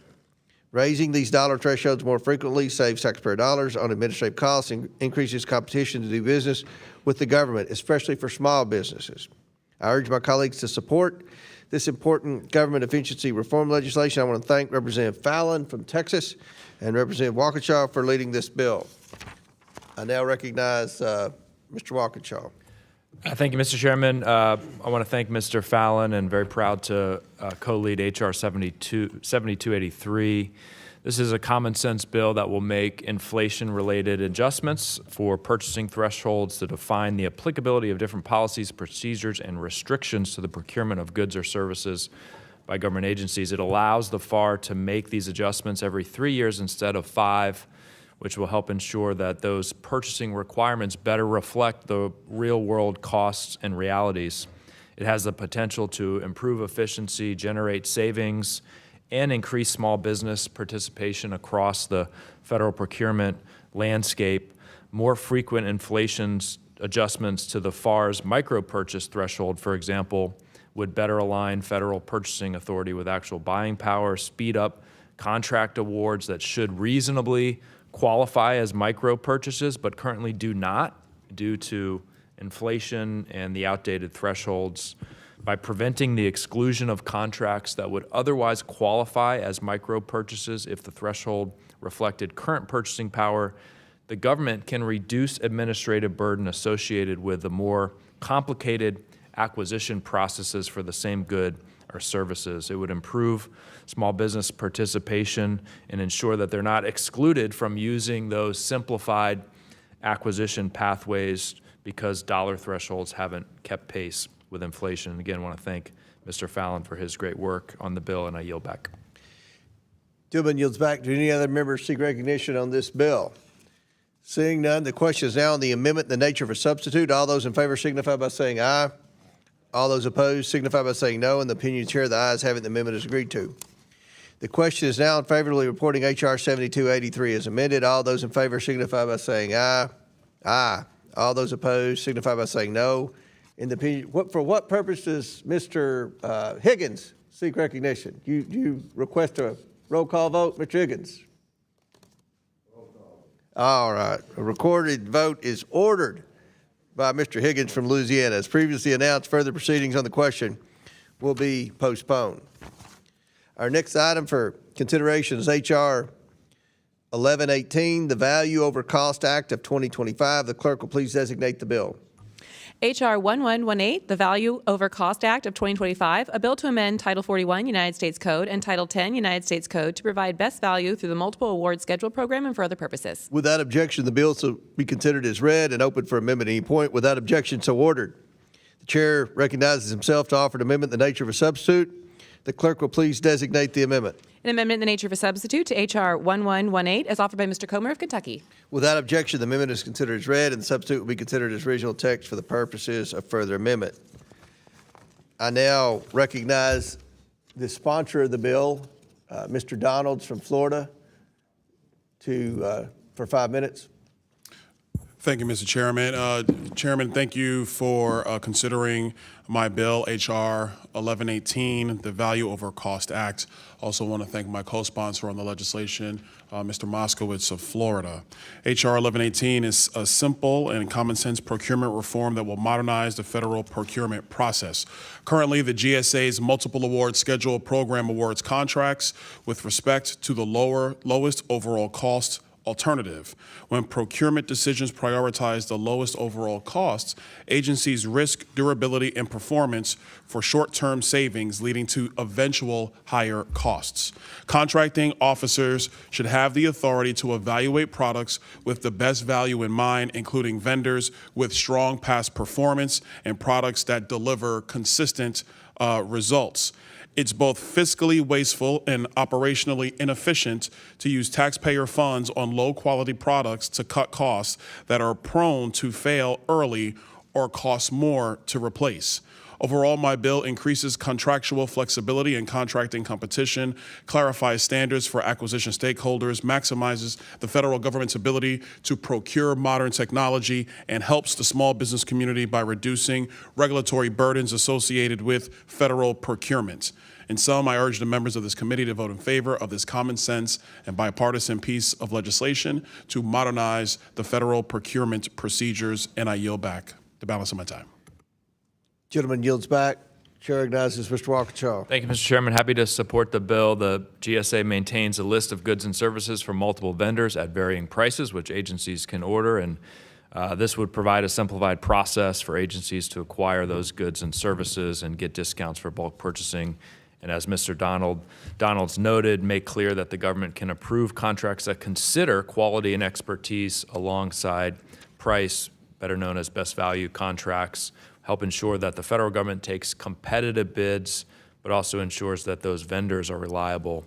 Raising these dollar thresholds more frequently saves taxpayer dollars on administrative costs and increases competition to do business with the government, especially for small businesses. I urge my colleagues to support this important government efficiency reform legislation. I want to thank Representative Fallon from Texas and Representative Walkinshaw for leading this bill. I now recognize Mr. Walkinshaw. Thank you, Mr. Chairman. I want to thank Mr. Fallon and very proud to co-lead H.R. 7283. This is a common sense bill that will make inflation-related adjustments for purchasing thresholds to define the applicability of different policies, procedures, and restrictions to the procurement of goods or services by government agencies. It allows the FAR to make these adjustments every 3 years instead of 5, which will help ensure that those purchasing requirements better reflect the real-world costs and realities. It has the potential to improve efficiency, generate savings, and increase small business participation across the federal procurement landscape. More frequent inflation adjustments to the FAR's micro-purchase threshold, for example, would better align federal purchasing authority with actual buying power, speed up contract awards that should reasonably qualify as micro purchases but currently do not due to inflation and the outdated thresholds. By preventing the exclusion of contracts that would otherwise qualify as micro purchases if the threshold reflected current purchasing power, the government can reduce administrative burden associated with the more complicated acquisition processes for the same good or services. It would improve small business participation and ensure that they're not excluded from using those simplified acquisition pathways because dollar thresholds haven't kept pace with inflation. And again, I want to thank Mr. Fallon for his great work on the bill, and I yield back. Tillman yields back. Do any other members seek recognition on this bill? Seeing none, the question is now on the amendment, the nature of a substitute. All those in favor signify by saying aye. All those opposed signify by saying no. In the opinion of the chair, the ayes have it. The amendment is agreed to. The question is now in favorably reporting H.R. 7283 as amended. All those in favor signify by saying aye. Aye. All those opposed signify by saying no. In the opinion, for what purpose does Mr. Higgins seek recognition? You request a roll call vote, Mr. Higgins? Roll call. All right. A recorded vote is ordered by Mr. Higgins from Louisiana. As previously announced, further proceedings on the question will be postponed. Our next item for consideration is H.R. 1118, the Value over Cost Act of 2025. The clerk will please designate the bill. H.R. 1118, the Value over Cost Act of 2025, a bill to amend Title 41 United States Code and Title 10 United States Code to provide best value through the Multiple Award Schedule Program and for other purposes. Without objection, the bill shall be considered as read and open for amendment at any point. Without objection, so ordered. The chair recognizes himself to offer an amendment in the nature of a substitute. The clerk will please designate the amendment. An amendment in the nature of a substitute to H.R. 1118 as offered by Mr. Comer of Kentucky. Without objection, the amendment is considered as read, and the substitute will be considered as original text for the purposes of further amendment. I now recognize the sponsor of the bill, Mr. Donalds from Florida, for 5 minutes. Thank you, Mr. Chairman. Chairman, thank you for considering my bill, H.R. 1118, the Value over Cost Act. Also want to thank my co-sponsor on the legislation, Mr. Moskowitz of Florida. H.R. 1118 is a simple and common sense procurement reform that will modernize the federal procurement process. Currently, the GSA's multiple award schedule program awards contracts with respect to the lowest overall cost alternative. When procurement decisions prioritize the lowest overall costs, agencies risk durability and performance for short-term savings, leading to eventual higher costs. Contracting officers should have the authority to evaluate products with the best value in mind, including vendors with strong past performance and products that deliver consistent results. It's both fiscally wasteful and operationally inefficient to use taxpayer funds on low-quality products to cut costs that are prone to fail early or cost more to replace. Overall, my bill increases contractual flexibility and contracting competition, clarifies standards for acquisition stakeholders, maximizes the federal government's ability to procure modern technology, and helps the small business community by reducing regulatory burdens associated with federal procurement. In sum, I urge the members of this committee to vote in favor of this common sense and bipartisan piece of legislation to modernize the federal procurement procedures, and I yield back the balance of my time. Gentleman yields back. Chair recognizes Mr. Walker-Shaw. Thank you, Mr. Chairman. Happy to support the bill. The GSA maintains a list of goods and services from multiple vendors at varying prices, which agencies can order, and this would provide a simplified process for agencies to acquire those goods and services and get discounts for bulk purchasing. And as Mr. Donalds noted, make clear that the government can approve contracts that consider quality and expertise alongside price, better known as best value contracts, help ensure that the federal government takes competitive bids, but also ensures that those vendors are reliable.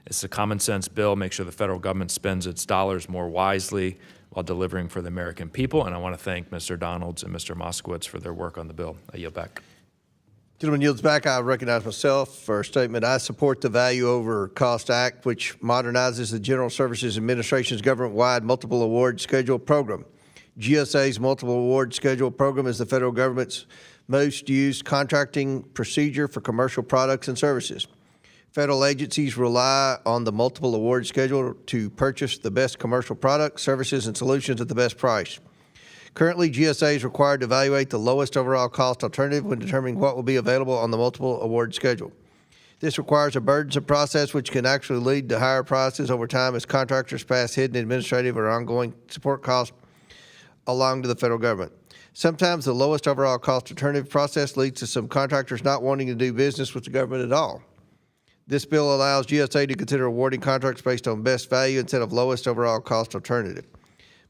It's a common sense bill, make sure the federal government spends its dollars more wisely while delivering for the American people. And I want to thank Mr. Donalds and Mr. Moskowitz for their work on the bill. I yield back. Gentleman yields back. I recognize myself for a statement. I support the Value Over Cost Act, which modernizes the General Services Administration's government-wide multiple award schedule program. GSA's multiple award schedule program is the federal government's most used contracting procedure for commercial products and services. Federal agencies rely on the multiple award schedule to purchase the best commercial products, services, and solutions at the best price. Currently, GSA is required to evaluate the lowest overall cost alternative when determining what will be available on the multiple award schedule. This requires a burdensome process which can actually lead to higher prices over time as contractors pass hidden administrative or ongoing support costs along to the federal government. Sometimes the lowest overall cost alternative process leads to some contractors not wanting to do business with the government at all. This bill allows GSA to consider awarding contracts based on best value instead of lowest overall cost alternative.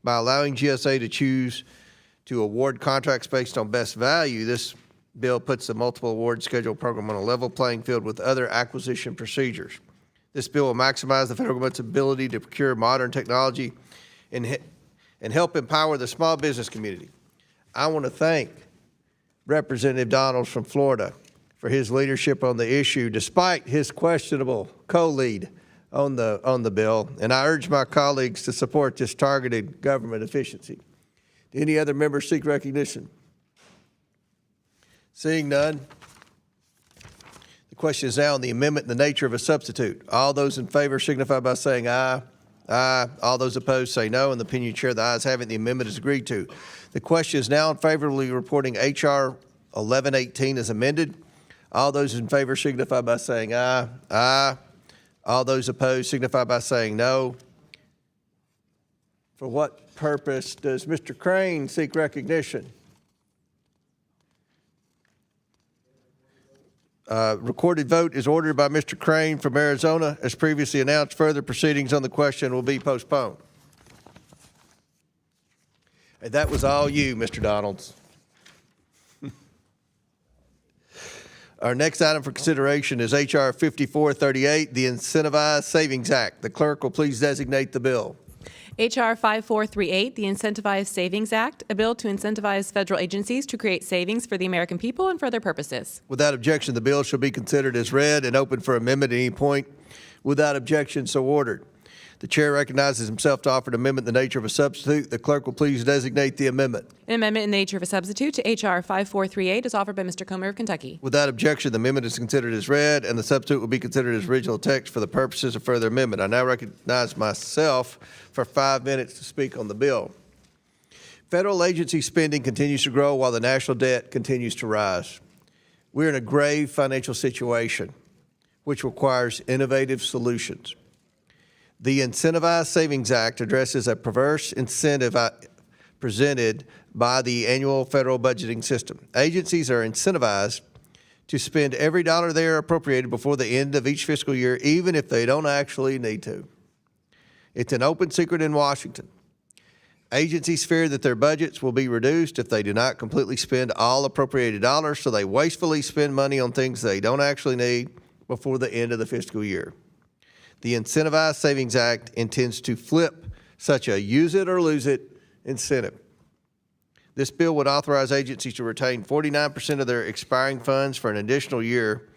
By allowing GSA to choose to award contracts based on best value, this bill puts the multiple award schedule program on a level playing field with other acquisition procedures. This bill will maximize the federal government's ability to procure modern technology and help empower the small business community. I want to thank Representative Donalds from Florida for his leadership on the issue, despite his questionable co-lead on the bill, and I urge my colleagues to support this targeted government efficiency. Do any other members seek recognition? Seeing none, the question is now on the amendment in the nature of a substitute. All those in favor signify by saying aye. Aye. All those opposed say no, and the opinion chair, the ayes have it. The amendment is agreed to. The question is now in favorably reporting H.R. 1118 as amended. All those in favor signify by saying aye. Aye. All those opposed signify by saying no. For what purpose does Mr. Crane seek recognition? Recorded vote is ordered by Mr. Crane from Arizona. As previously announced, further proceedings on the question will be postponed. And that was all you, Mr. Donalds. Our next item for consideration is H.R. 5438, the Incentivize Savings Act. The clerk will please designate the bill. H.R. 5438, the Incentivize Savings Act, a bill to incentivize federal agencies to create savings for the American people and for other purposes. Without objection, the bill shall be considered as read and open for amendment at any point. Without objection, so ordered. The chair recognizes himself to offer an amendment in the nature of a substitute. The clerk will please designate the amendment. An amendment in the nature of a substitute to H.R. 5438 is offered by Mr. Comer of Kentucky. Without objection, the amendment is considered as read, and the substitute will be considered as original text for the purposes of further amendment. I now recognize myself for 5 minutes to speak on the bill. Federal agency spending continues to grow while the national debt continues to rise. We're in a grave financial situation, which requires innovative solutions. The Incentivize Savings Act addresses a perverse incentive presented by the annual federal budgeting system. Agencies are incentivized to spend every dollar they are appropriated before the end of each fiscal year, even if they don't actually need to. It's an open secret in Washington. Agencies fear that their budgets will be reduced if they do not completely spend all appropriated dollars, so they wastefully spend money on things they don't actually need before the end of the fiscal year. The Incentivize Savings Act intends to flip such a use it or lose it incentive. This bill would authorize agencies to retain 49% of their expiring funds for an additional year,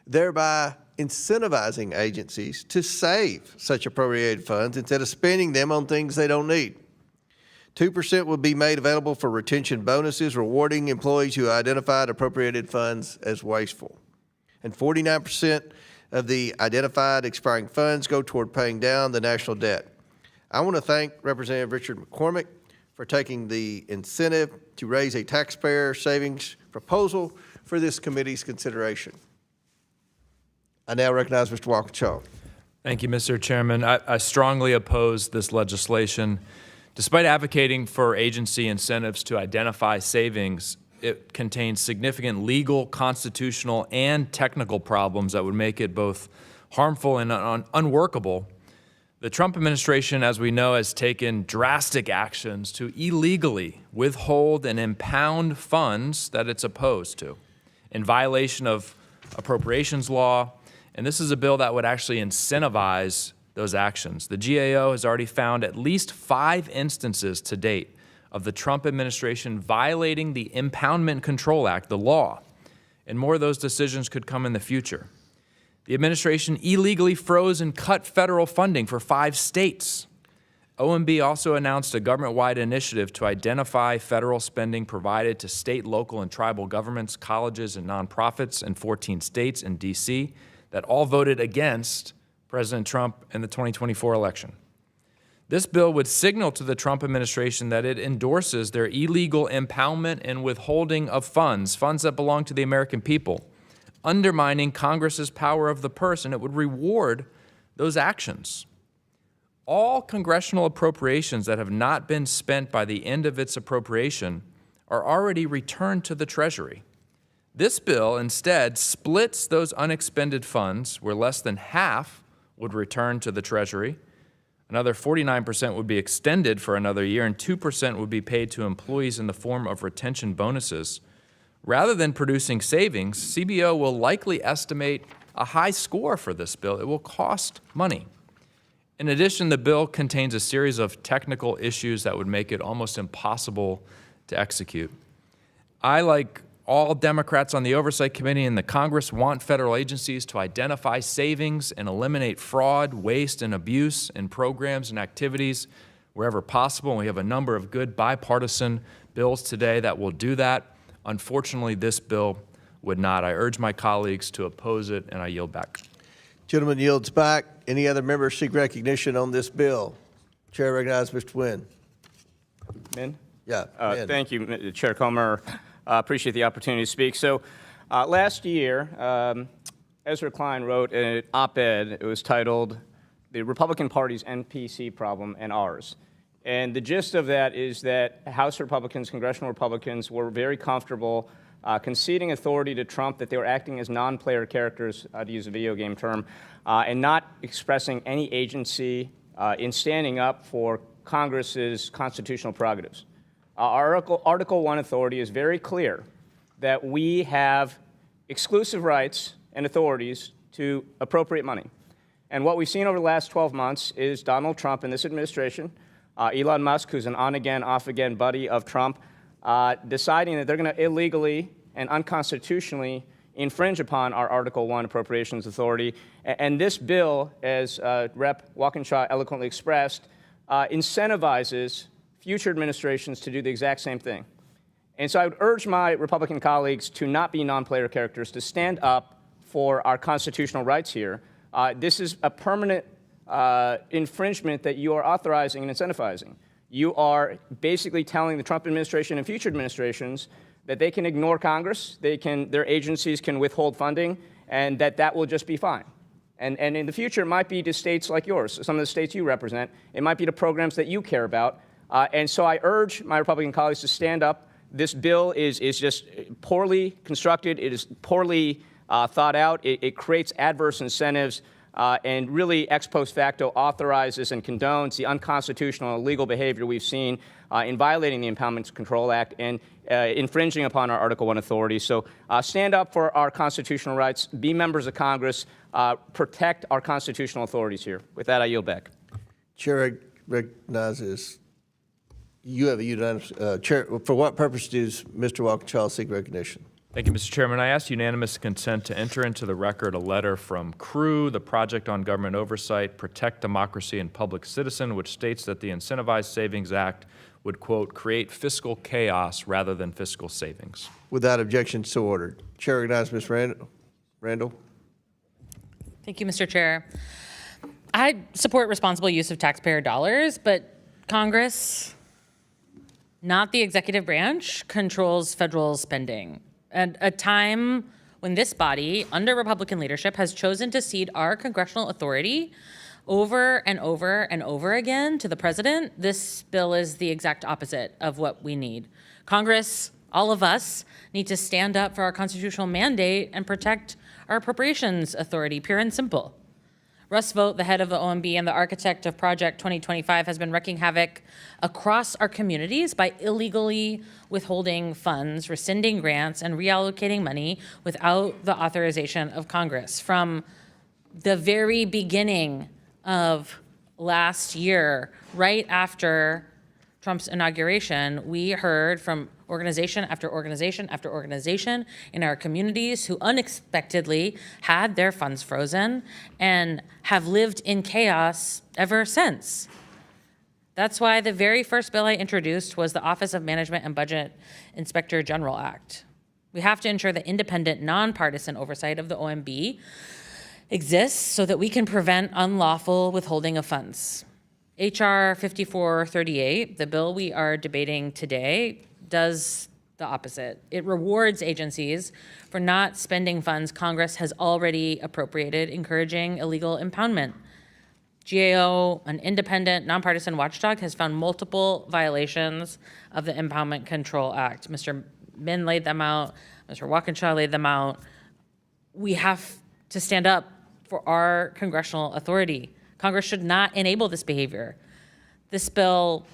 thereby incentivizing agencies to save such appropriated funds instead of spending them on things they don't need. 2% would be made available for retention bonuses, rewarding employees who identified appropriated funds as wasteful. And 49% of the identified expiring funds go toward paying down the national debt. I want to thank Representative Richard McCormick for taking the incentive to raise a taxpayer savings proposal for this committee's consideration. I now recognize Mr. Walkinshaw. Thank you, Mr. Chairman. I strongly oppose this legislation. Despite advocating for agency incentives to identify savings, it contains significant legal, constitutional, and technical problems that would make it both harmful and unworkable. The Trump administration, as we know, has taken drastic actions to illegally withhold and impound funds that it's opposed to in violation of appropriations law, and this is a bill that would actually incentivize those actions. The GAO has already found at least 5 instances to date of the Trump administration violating the Impoundment Control Act, the law, and more of those decisions could come in the future. The administration illegally froze and cut federal funding for 5 states. OMB also announced a government-wide initiative to identify federal spending provided to state, local, and tribal governments, colleges, and nonprofits in 14 states and D.C. that all voted against President Trump in the 2024 election. This bill would signal to the Trump administration that it endorses their illegal impoundment and withholding of funds that belong to the American people, undermining Congress's power of the purse, and it would reward those actions. All congressional appropriations that have not been spent by the end of its appropriation are already returned to the Treasury. This bill instead splits those unexpended funds, where less than half would return to the Treasury. Another 49% would be extended for another year, and 2% would be paid to employees in the form of retention bonuses. Rather than producing savings, CBO will likely estimate a high score for this bill. It will cost money. In addition, the bill contains a series of technical issues that would make it almost impossible to execute. I, like all Democrats on the Oversight Committee and the Congress, want federal agencies to identify savings and eliminate fraud, waste, and abuse in programs and activities wherever possible. And we have a number of good bipartisan bills today that will do that. Unfortunately, this bill would not. I urge my colleagues to oppose it, and I yield back. Gentleman yields back. Any other members seek recognition on this bill? Chair recognizes Mr. Wynn. Min? Yeah. Wynn. Thank you, Chair Comer. Appreciate the opportunity to speak. So last year, Ezra Klein wrote an op-ed. It was titled, "The Republican Party's NPC Problem and Ours." And the gist of that is that House Republicans, congressional Republicans, were very comfortable conceding authority to Trump, that they were acting as non-player characters, to use a video game term, and not expressing any agency in standing up for Congress's constitutional prerogatives. Article 1 authority is very clear that we have exclusive rights and authorities to appropriate money. And what we've seen over the last 12 months is Donald Trump and this administration, Elon Musk, who's an on-again, off-again buddy of Trump, deciding that they're going to illegally and unconstitutionally infringe upon our Article 1 appropriations authority. And this bill, as Rep. Walkinshaw eloquently expressed, incentivizes future administrations to do the exact same thing. And so I would urge my Republican colleagues to not be non-player characters, to stand up for our constitutional rights here. This is a permanent infringement that you are authorizing and incentivizing. You are basically telling the Trump administration and future administrations that they can ignore Congress, their agencies can withhold funding, and that will just be fine. And in the future, it might be to states like yours, some of the states you represent. It might be to programs that you care about. And so I urge my Republican colleagues to stand up. This bill is just poorly constructed. It is poorly thought out. It creates adverse incentives and really ex post facto authorizes and condones the unconstitutional and illegal behavior we've seen in violating the Impoundment Control Act and infringing upon our Article I authority. So stand up for our constitutional rights, be members of Congress, protect our constitutional authorities here. With that, I yield back. Chair recognizes you have a unanimous, Chair, for what purpose does Mr. Walkinshaw seek recognition? Thank you, Mr. Chairman. I ask unanimous consent to enter into the record a letter from CREW, the Project on Government Oversight, Protect Democracy and Public Citizen, which states that the Incentivize Savings Act would, quote, create fiscal chaos rather than fiscal savings. Without objection, so ordered. Chair recognizes Ms. Randall. Thank you, Mr. Chair. I support responsible use of taxpayer dollars, but Congress, not the executive branch, controls federal spending. At a time when this body, under Republican leadership, has chosen to cede our congressional authority over and over and over again to the president, this bill is the exact opposite of what we need. Congress, all of us, need to stand up for our constitutional mandate and protect our appropriations authority, pure and simple. Russ Vought, the head of the OMB and the architect of Project 2025, has been wreaking havoc across our communities by illegally withholding funds, rescinding grants, and reallocating money without the authorization of Congress. From the very beginning of last year, right after Trump's inauguration, we heard from organization after organization after organization in our communities who unexpectedly had their funds frozen and have lived in chaos ever since. That's why the very first bill I introduced was the Office of Management and Budget Inspector General Act. We have to ensure that independent, nonpartisan oversight of the OMB exists so that we can prevent unlawful withholding of funds. H.R. 5438, the bill we are debating today, does the opposite. It rewards agencies for not spending funds Congress has already appropriated, encouraging illegal impoundment. GAO, an independent, nonpartisan watchdog, has found multiple violations of the Impoundment Control Act. Mr. Min laid them out, Mr. Walkinshaw laid them out. We have to stand up for our congressional authority. Congress should not enable this behavior. This bill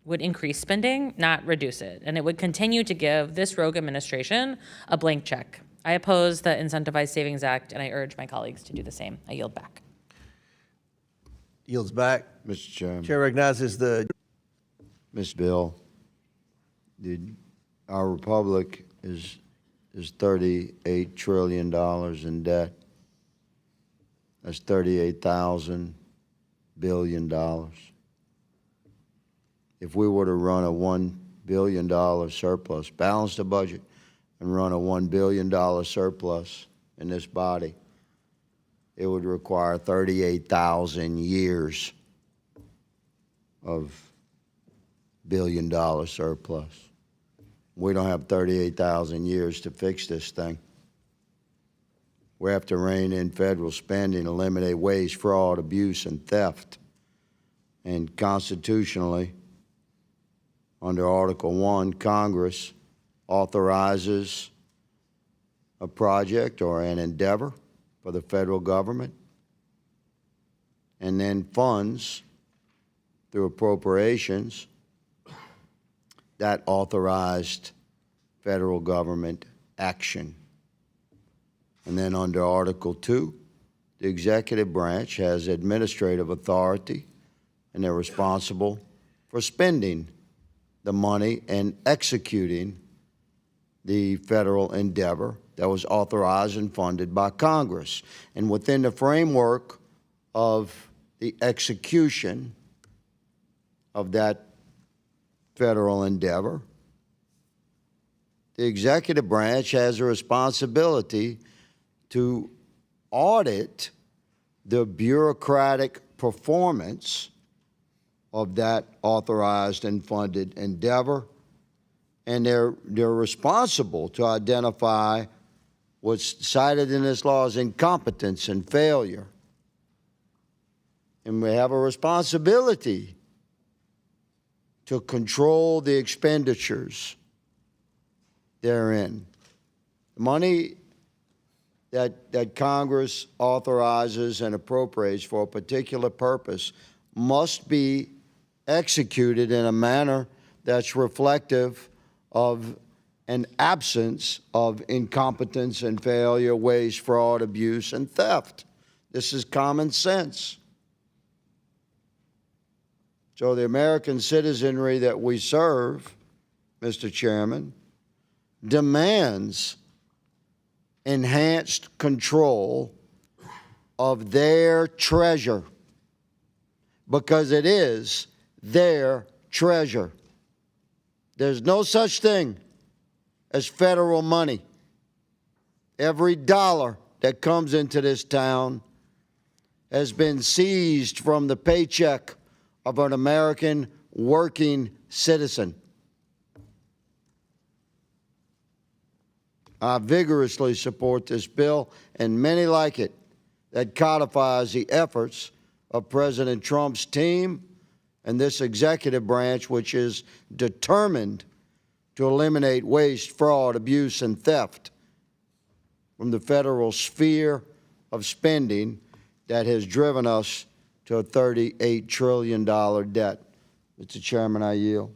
would increase spending, not reduce it, and it would continue to give this rogue administration a blank check. I oppose the Incentivize Savings Act, and I urge my colleagues to do the same. I yield back. Yields back. Mr. Chairman. Chair recognizes the Ms. Bill, our republic is $38 trillion in debt. That's $38,000 billion. If we were to run a $1 billion surplus, balance the budget, and run a $1 billion surplus in this body, it would require 38,000 years of billion-dollar surplus. We don't have 38,000 years to fix this thing. We have to rein in federal spending, eliminate waste, fraud, abuse, and theft. And constitutionally, under Article 1, Congress authorizes a project or an endeavor for the federal government and then funds through appropriations that authorized federal government action. And then under Article 2, the executive branch has administrative authority, and they're responsible for spending the money and executing the federal endeavor that was authorized and funded by Congress. And within the framework of the execution of that federal endeavor, the executive branch has a responsibility to audit the bureaucratic performance of that authorized and funded endeavor, and they're responsible to identify What's cited in this law is incompetence and failure. And we have a responsibility to control the expenditures therein. Money that Congress authorizes and appropriates for a particular purpose must be executed in a manner that's reflective of an absence of incompetence and failure, waste, fraud, abuse, and theft. This is common sense. So the American citizenry that we serve, Mr. Chairman, demands enhanced control of their treasure, because it is their treasure. There's no such thing as federal money. Every dollar that comes into this town has been seized from the paycheck of an American working citizen. I vigorously support this bill and many like it that codifies the efforts of President Trump's team and this executive branch, which is determined to eliminate waste, fraud, abuse, and theft from the federal sphere of spending that has driven us to a $38 trillion debt. Mr. Chairman, I yield.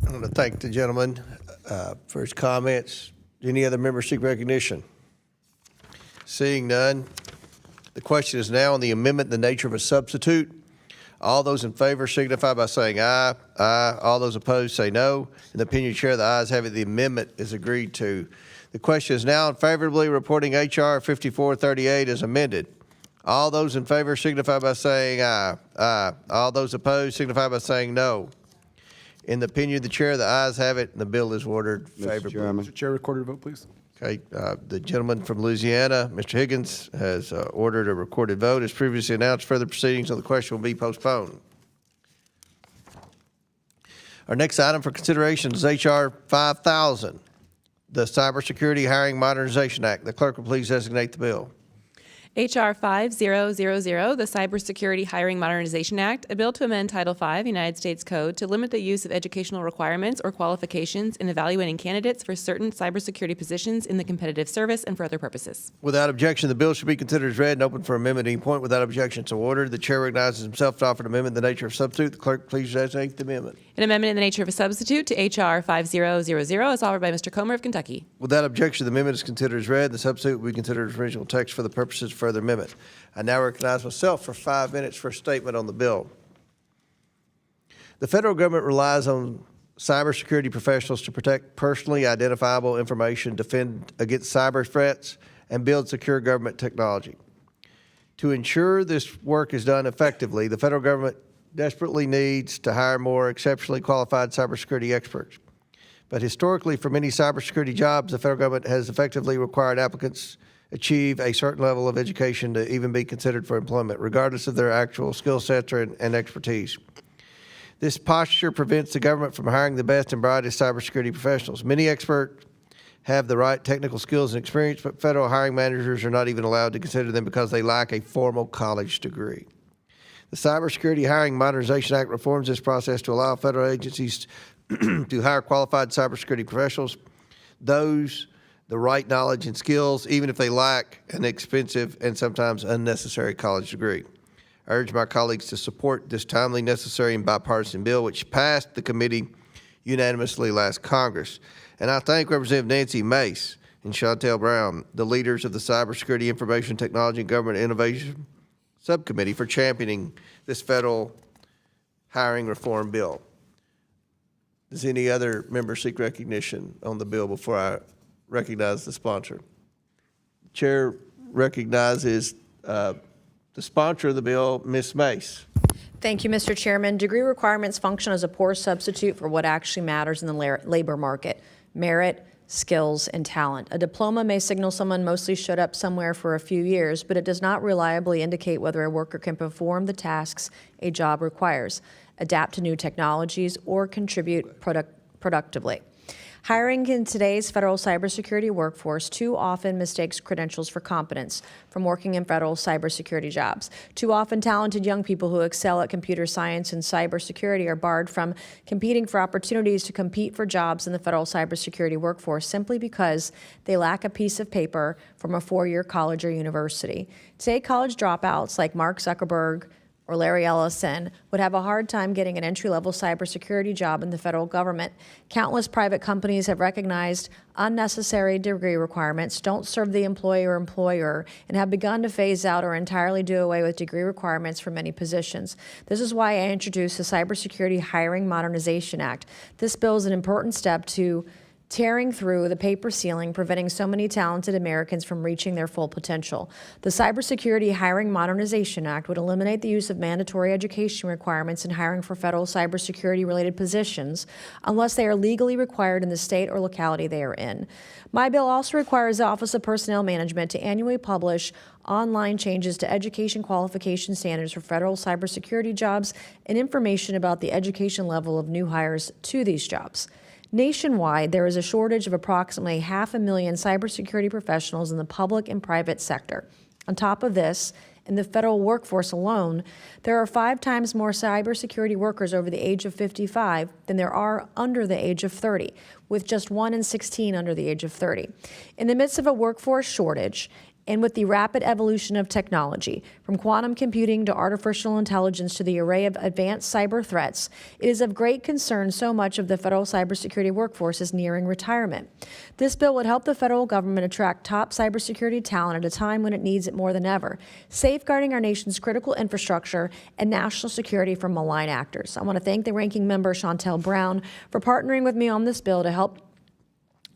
I want to thank the gentleman for his comments. Any other members seek recognition? Seeing none, the question is now on the amendment in the nature of a substitute. All those in favor signify by saying aye. Aye. All those opposed say no. In the opinion of the chair, the ayes have it. The amendment is agreed to. The question is now favorably reporting H.R. 5438 as amended. All those in favor signify by saying aye. Aye. All those opposed signify by saying no. In the opinion of the chair, the ayes have it, and the bill is ordered favorably. Mr. Chair, recorded vote, please. Okay, the gentleman from Louisiana, Mr. Higgins, has ordered a recorded vote. As previously announced, further proceedings on the question will be postponed. Our next item for consideration is H.R. 5000, the Cybersecurity Hiring Modernization Act. The clerk will please designate the bill. H.R. 5000, the Cybersecurity Hiring Modernization Act, a bill to amend Title V, United States Code, to limit the use of educational requirements or qualifications in evaluating candidates for certain cybersecurity positions in the competitive service and for other purposes. Without objection, the bill should be considered as read and open for amendment at any point. Without objection, so ordered. The chair recognizes himself to offer an amendment in the nature of substitute. The clerk please designate the amendment. An amendment in the nature of a substitute to H.R. 5000 is offered by Mr. Comer of Kentucky. Without objection, the amendment is considered as read. The substitute will be considered as original text for the purposes of further amendment. I now recognize myself for 5 minutes for a statement on the bill. The federal government relies on cybersecurity professionals to protect personally identifiable information, defend against cyber threats, and build secure government technology. To ensure this work is done effectively, the federal government desperately needs to hire more exceptionally qualified cybersecurity experts. But historically, for many cybersecurity jobs, the federal government has effectively required applicants achieve a certain level of education to even be considered for employment, regardless of their actual skill sets and expertise. This posture prevents the government from hiring the best and brightest cybersecurity professionals. Many experts have the right technical skills and experience, but federal hiring managers are not even allowed to consider them because they lack a formal college degree. The Cybersecurity Hiring Modernization Act reforms this process to allow federal agencies to hire qualified cybersecurity professionals, those the right knowledge and skills, even if they lack an expensive and sometimes unnecessary college degree. I urge my colleagues to support this timely, necessary, and bipartisan bill, which passed the committee unanimously last Congress. And I thank Representative Nancy Mace and Chantel Brown, the leaders of the Cybersecurity, Information Technology, and Government Innovation Subcommittee, for championing this federal hiring reform bill. Does any other member seek recognition on the bill before I recognize the sponsor? The chair recognizes the sponsor of the bill, Ms. Mace. Thank you, Mr. Chairman. Degree requirements function as a poor substitute for what actually matters in the labor market: merit, skills, and talent. A diploma may signal someone mostly showed up somewhere for a few years, but it does not reliably indicate whether a worker can perform the tasks a job requires, adapt to new technologies, or contribute productively. Hiring in today's federal cybersecurity workforce too often mistakes credentials for competence from working in federal cybersecurity jobs. Too often, talented young people who excel at computer science and cybersecurity are barred from competing for opportunities to compete for jobs in the federal cybersecurity workforce simply because they lack a piece of paper from a four-year college or university. Today, college dropouts like Mark Zuckerberg or Larry Ellison would have a hard time getting an entry-level cybersecurity job in the federal government. Countless private companies have recognized unnecessary degree requirements, don't serve the employee or employer, and have begun to phase out or entirely do away with degree requirements for many positions. This is why I introduced the Cybersecurity Hiring Modernization Act. This bill is an important step to tearing through the paper ceiling, preventing so many talented Americans from reaching their full potential. The Cybersecurity Hiring Modernization Act would eliminate the use of mandatory education requirements in hiring for federal cybersecurity-related positions unless they are legally required in the state or locality they are in. My bill also requires the Office of Personnel Management to annually publish online changes to education qualification standards for federal cybersecurity jobs and information about the education level of new hires to these jobs. Nationwide, there is a shortage of approximately 500,000 cybersecurity professionals in the public and private sector. On top of this, in the federal workforce alone, there are 5 times more cybersecurity workers over the age of 55 than there are under the age of 30, with just 1 in 16 under the age of 30. In the midst of a workforce shortage, and with the rapid evolution of technology, from quantum computing to artificial intelligence to the array of advanced cyber threats, it is of great concern so much of the federal cybersecurity workforce is nearing retirement. This bill would help the federal government attract top cybersecurity talent at a time when it needs it more than ever, safeguarding our nation's critical infrastructure and national security from malign actors. I want to thank the ranking member, Chantel Brown, for partnering with me on this bill to help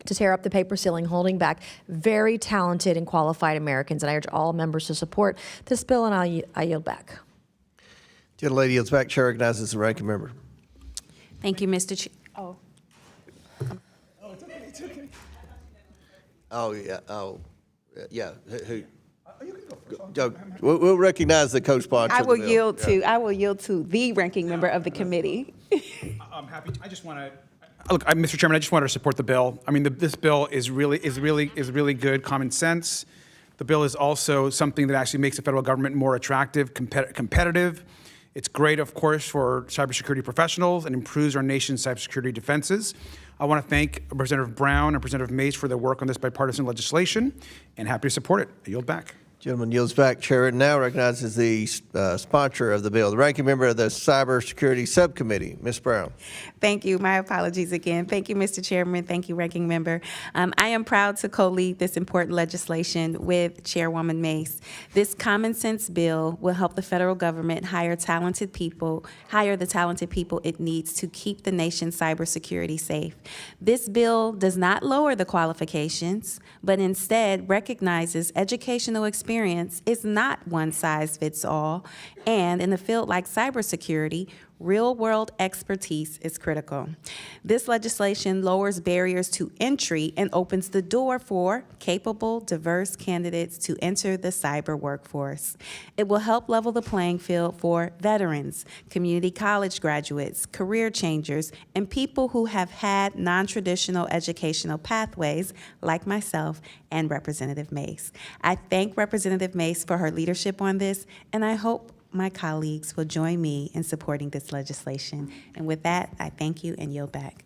to tear up the paper ceiling, holding back very talented and qualified Americans. And I urge all members to support this bill, and I yield back. Gentlelady yields back. Chair recognizes the ranking member. Thank you, Mr. Chair. Oh, yeah. Oh, yeah. Who? We'll recognize the co-sponsor. I will of the bill. yield to the ranking member of the committee. I'm happy. I just want to. Look, Mr. Chairman, I just wanted to support the bill. I mean, this bill is really good, common sense. The bill is also something that actually makes the federal government more attractive, competitive. It's great, of course, for cybersecurity professionals and improves our nation's cybersecurity defenses. I want to thank Representative Brown and Representative Mace for their work on this bipartisan legislation, and happy to support it. I yield back. Gentleman yields back. Chair now recognizes the sponsor of the bill, the ranking member of the Cybersecurity Subcommittee, Ms. Brown. Thank you. My apologies again. Thank you, Mr. Chairman. Thank you, Ranking Member. I am proud to co-lead this important legislation with Chairwoman Mace. This common sense bill will help the federal government hire the talented people it needs to keep the nation's cybersecurity safe. This bill does not lower the qualifications, but instead recognizes educational experience is not one size fits all, and in a field like cybersecurity, real-world expertise is critical. This legislation lowers barriers to entry and opens the door for capable, diverse candidates to enter the cyber workforce. It will help level the playing field for veterans, community college graduates, career changers, and people who have had non-traditional educational pathways like myself and Representative Mace. I thank Representative Mace for her leadership on this, and I hope my colleagues will join me in supporting this legislation. And with that, I thank you and yield back.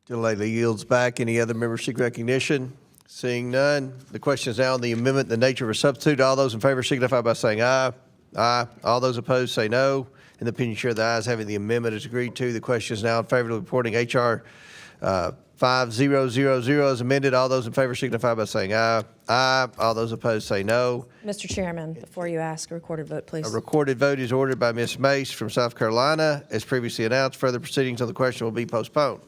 Gentlelady yields back. Any other members seek recognition? Seeing none, the question is now on the amendment, the nature of a substitute. All those in favor signify by saying aye. Aye. All those opposed say no. In the opinion chair, the ayes having the amendment is agreed to. The question is now in favor of reporting H.R. 5000 as amended. All those in favor signify by saying aye. Aye. All those opposed say no. Mr. Chairman, before you ask, a recorded vote, please. A recorded vote is ordered by Ms. Mace from South Carolina. As previously announced, further proceedings on the question will be postponed.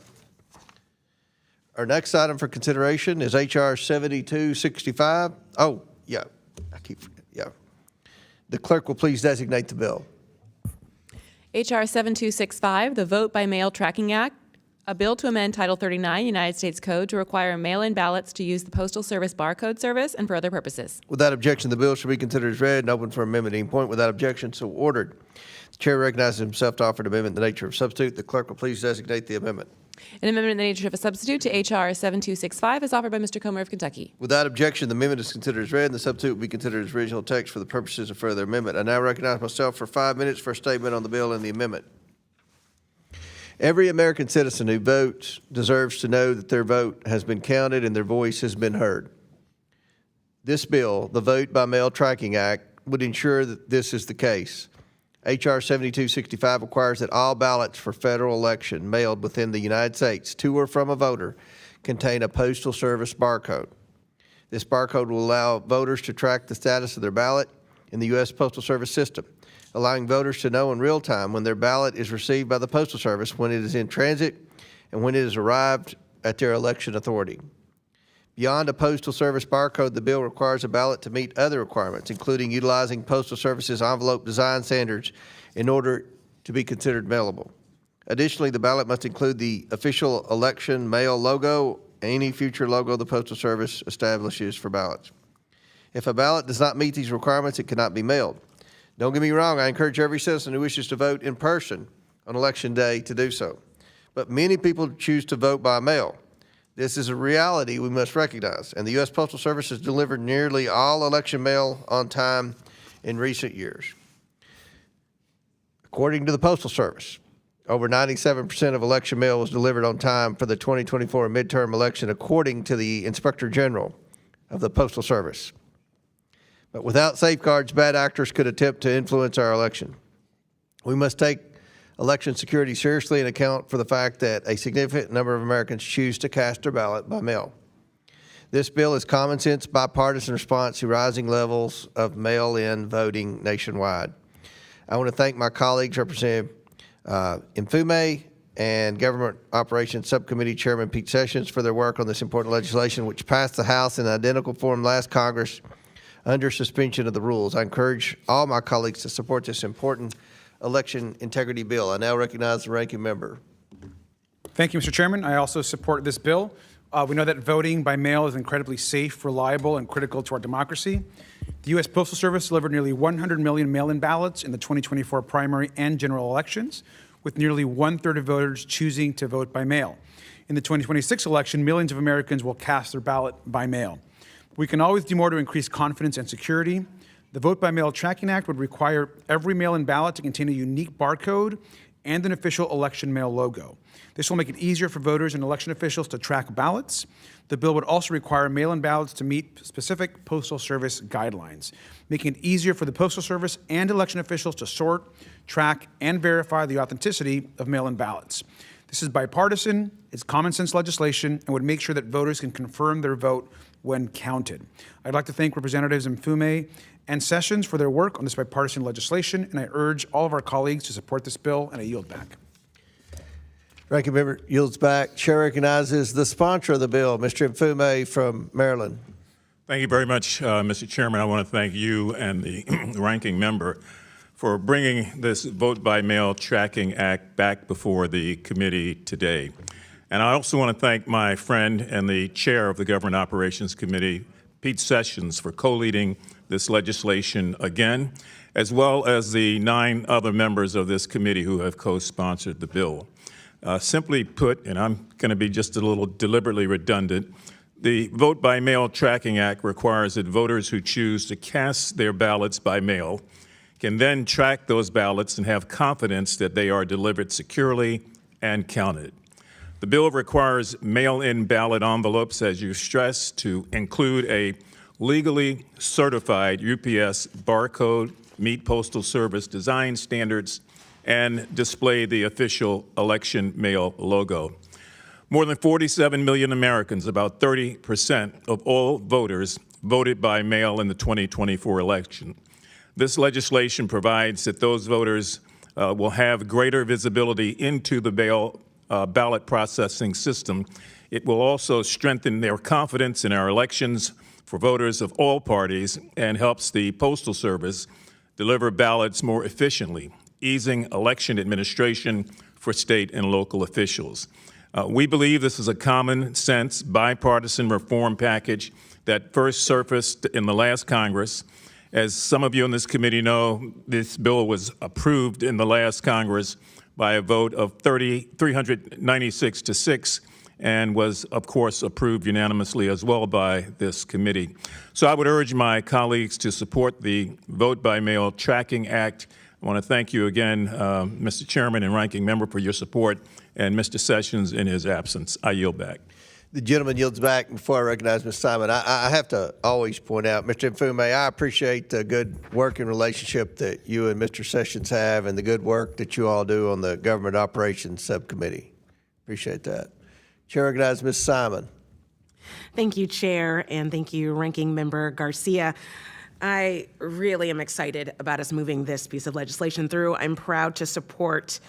Our next item for consideration is H.R. 7265. Oh, yeah. I keep forgetting. Yeah. The clerk will please designate the bill. H.R. 7265, the Vote by Mail Tracking Act, a bill to amend Title 39 United States Code to require mail-in ballots to use the Postal Service barcode service and for other purposes. Without objection, the bill shall be considered as read and open for amendment at any point. Without objection, so ordered. The chair recognizes himself to offer an amendment in the nature of substitute. The clerk will please designate the amendment. An amendment in the nature of a substitute to H.R. 7265 is offered by Mr. Comer of Kentucky. Without objection, the amendment is considered as read, and the substitute will be considered as original text for the purposes of further amendment. I now recognize myself for 5 minutes for a statement on the bill and the amendment. Every American citizen who votes deserves to know that their vote has been counted and their voice has been heard. This bill, the Vote by Mail Tracking Act, would ensure that this is the case. H.R. 7265 requires that all ballots for federal election mailed within the United States to or from a voter contain a Postal Service barcode. This barcode will allow voters to track the status of their ballot in the U.S. Postal Service system, allowing voters to know in real time when their ballot is received by the Postal Service, when it is in transit, and when it has arrived at their election authority. Beyond a Postal Service barcode, the bill requires a ballot to meet other requirements, including utilizing Postal Service's envelope design standards in order to be considered mailable. Additionally, the ballot must include the official election mail logo, any future logo the Postal Service establishes for ballots. If a ballot does not meet these requirements, it cannot be mailed. Don't get me wrong, I encourage every citizen who wishes to vote in person on Election Day to do so. But many people choose to vote by mail. This is a reality we must recognize, and the U.S. Postal Service has delivered nearly all election mail on time in recent years. According to the Postal Service, over 97% of election mail was delivered on time for the 2024 midterm election, according to the Inspector General of the Postal Service. But without safeguards, bad actors could attempt to influence our election. We must take election security seriously and account for the fact that a significant number of Americans choose to cast their ballot by mail. This bill is common sense, bipartisan response to rising levels of mail-in voting nationwide. I want to thank my colleagues, Representative Mfume and Government Operations Subcommittee Chairman Pete Sessions, for their work on this important legislation, which passed the House in identical form last Congress under suspension of the rules. I encourage all my colleagues to support this important election integrity bill. I now recognize the ranking member. Thank you, Mr. Chairman. I also support this bill. We know that voting by mail is incredibly safe, reliable, and critical to our democracy. The U.S. Postal Service delivered nearly 100 million mail-in ballots in the 2024 primary and general elections, with nearly one-third of voters choosing to vote by mail. In the 2026 election, millions of Americans will cast their ballot by mail. We can always do more to increase confidence and security. The Vote by Mail Tracking Act would require every mail-in ballot to contain a unique barcode and an official election mail logo. This will make it easier for voters and election officials to track ballots. The bill would also require mail-in ballots to meet specific Postal Service guidelines, making it easier for the Postal Service and election officials to sort, track, and verify the authenticity of mail-in ballots. This is bipartisan, it's common sense legislation, and would make sure that voters can confirm their vote when counted. I'd like to thank Representatives Mfume and Sessions for their work on this bipartisan legislation, and I urge all of our colleagues to support this bill, and I yield back. Ranking member yields back. Chair recognizes the sponsor of the bill, Mr. Mfume from Maryland. Thank you very much, Mr. Chairman. I want to thank you and the ranking member for bringing this Vote by Mail Tracking Act back before the committee today. And I also want to thank my friend and the chair of the Government Operations Committee, Pete Sessions, for co-leading this legislation again, as well as the 9 other members of this committee who have co-sponsored the bill. Simply put, and I'm going to be just a little deliberately redundant, the Vote by Mail Tracking Act requires that voters who choose to cast their ballots by mail can then track those ballots and have confidence that they are delivered securely and counted. The bill requires mail-in ballot envelopes, as you stressed, to include a legally certified UPS barcode, meet Postal Service design standards, and display the official election mail logo. More than 47 million Americans, about 30% of all voters, voted by mail in the 2024 election. This legislation provides that those voters will have greater visibility into the ballot processing system. It will also strengthen their confidence in our elections for voters of all parties and helps the Postal Service deliver ballots more efficiently, easing election administration for state and local officials. We believe this is a common sense bipartisan reform package that first surfaced in the last Congress. As some of you in this committee know, this bill was approved in the last Congress by a vote of 396 to 6, and was, of course, approved unanimously as well by this committee. So I would urge my colleagues to support the Vote by Mail Tracking Act. I want to thank you again, Mr. Chairman and Ranking Member, for your support, and Mr. Sessions in his absence. I yield back. The gentleman yields back. Before I recognize Ms. Simon, I have to always point out, Mr. Mfume, I appreciate the good working relationship that you and Mr. Sessions have and the good work that you all do on the Government Operations Subcommittee. Appreciate that. Chair recognizes Ms. Simon. Thank you, Chair, and thank you, Ranking Member Garcia. I really am excited about us moving this piece of legislation through. I'm proud to support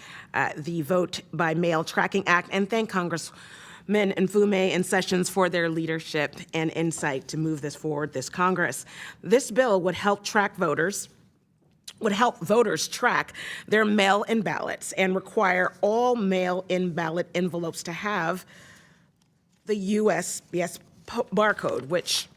the Vote by Mail Tracking Act and thank Congressman Mfume and Sessions for their leadership and insight to move this forward this Congress. This bill would help voters track their mail-in ballots and require all mail-in ballot envelopes to have the USPS barcode, which,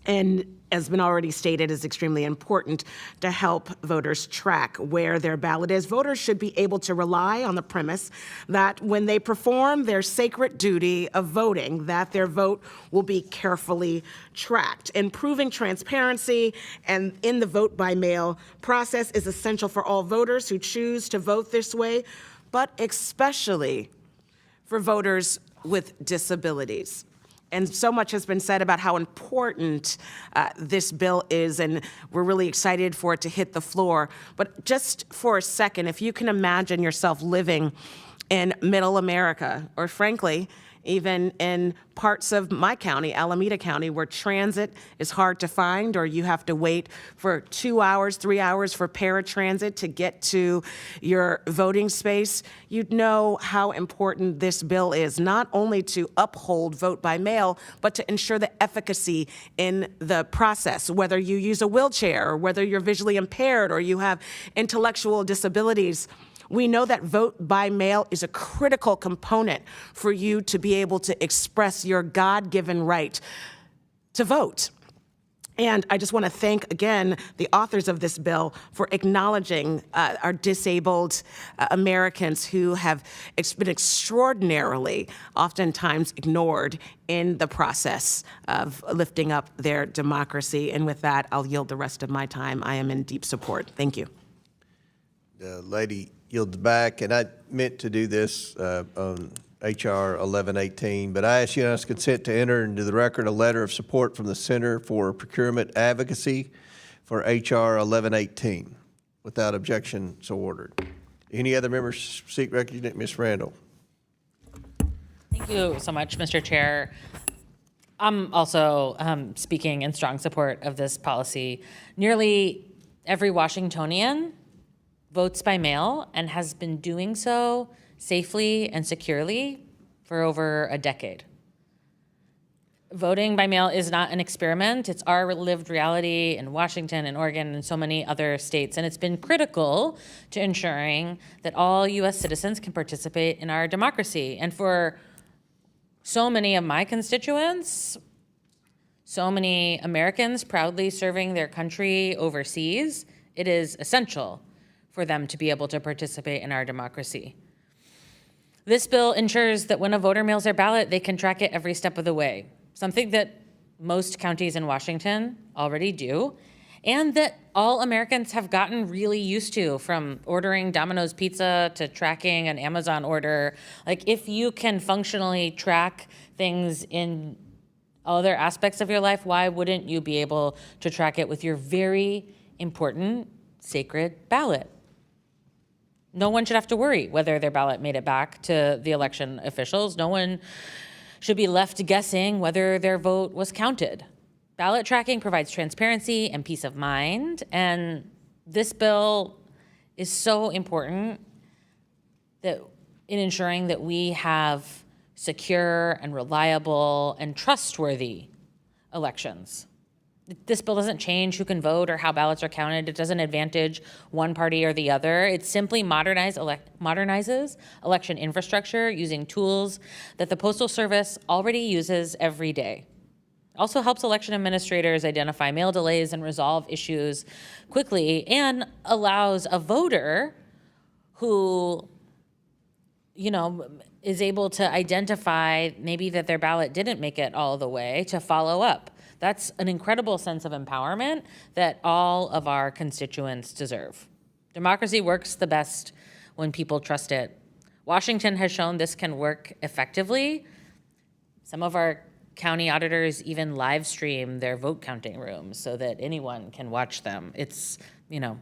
and has been already stated, is extremely important to help voters track where their ballot is. Voters should be able to rely on the premise that when they perform their sacred duty of voting, that their vote will be carefully tracked. Improving transparency and in the vote by mail process is essential for all voters who choose to vote this way, but especially for voters with disabilities. And so much has been said about how important this bill is, and we're really excited for it to hit the floor. But just for a second, if you can imagine yourself living in Middle America, or frankly, even in parts of my county, Alameda County, where transit is hard to find, or you have to wait for 2 hours, 3 hours for paratransit to get to your voting space, you'd know how important this bill is, not only to uphold vote by mail, but to ensure the efficacy in the process, whether you use a wheelchair, or whether you're visually impaired, or you have intellectual disabilities. We know that vote by mail is a critical component for you to be able to express your God-given right to vote. And I just want to thank, again, the authors of this bill for acknowledging our disabled Americans who have been extraordinarily, oftentimes ignored in the process of lifting up their democracy. And with that, I'll yield the rest of my time. I am in deep support. Thank you. The lady yields back, and I meant to do this on H.R. 1118, but I ask unanimous consent to enter into the record a letter of support from the Center for Procurement Advocacy for H.R. 1118. Without objection, so ordered. Any other members seek recognition? Ms. Randall. Thank you so much, Mr. Chair. I'm also speaking in strong support of this policy. Nearly every Washingtonian votes by mail and has been doing so safely and securely for over a decade. Voting by mail is not an experiment. It's our lived reality in Washington and Oregon and so many other states. And it's been critical to ensuring that all US citizens can participate in our democracy. And for so many of my constituents, so many Americans proudly serving their country overseas, it is essential for them to be able to participate in our democracy. This bill ensures that when a voter mails their ballot, they can track it every step of the way, something that most counties in Washington already do, and that all Americans have gotten really used to, from ordering Domino's Pizza to tracking an Amazon order. Like, if you can functionally track things in other aspects of your life, why wouldn't you be able to track it with your very important sacred ballot? No one should have to worry whether their ballot made it back to the election officials. No one should be left guessing whether their vote was counted. Ballot tracking provides transparency and peace of mind, and this bill is so important that in ensuring that we have secure and reliable and trustworthy elections. This bill doesn't change who can vote or how ballots are counted. It doesn't advantage one party or the other. It simply modernizes election infrastructure using tools that the Postal Service already uses every day. It also helps election administrators identify mail delays and resolve issues quickly, and allows a voter who is able to identify maybe that their ballot didn't make it all the way to follow up. That's an incredible sense of empowerment that all of our constituents deserve. Democracy works the best when people trust it. Washington has shown this can work effectively. Some of our county auditors even live stream their vote counting rooms so that anyone can watch them. It's,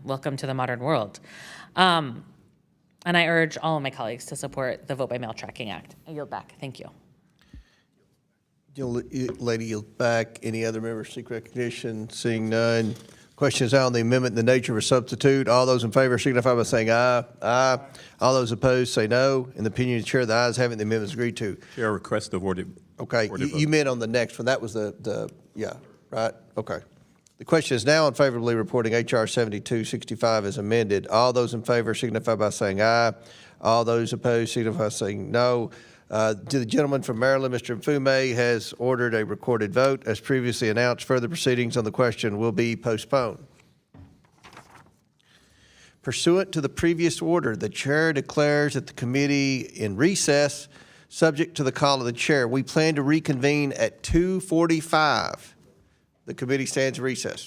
welcome to the modern world. And I urge all of my colleagues to support the Vote by Mail Tracking Act. I yield back. Thank you. Lady yields back. Any other members seek recognition? Seeing none. Question is on the amendment in the nature of a substitute. All those in favor signify by saying aye. Aye. All those opposed say no. In the opinion of the chair, the ayes have it. The amendment is agreed to. Chair, request of order. Okay, you meant on the next one. That was yeah, right? Okay. The question is now unfavorably reporting H.R. 7265 as amended. All those in favor signify by saying aye. All those opposed signify by saying no. To the gentleman from Maryland, Mr. Mfume has ordered a recorded vote. As previously announced, further proceedings on the question will be postponed. Pursuant to the previous order, the chair declares that the committee in recess, subject to the call of the chair. We plan to reconvene at 2:45. The committee stands in recess.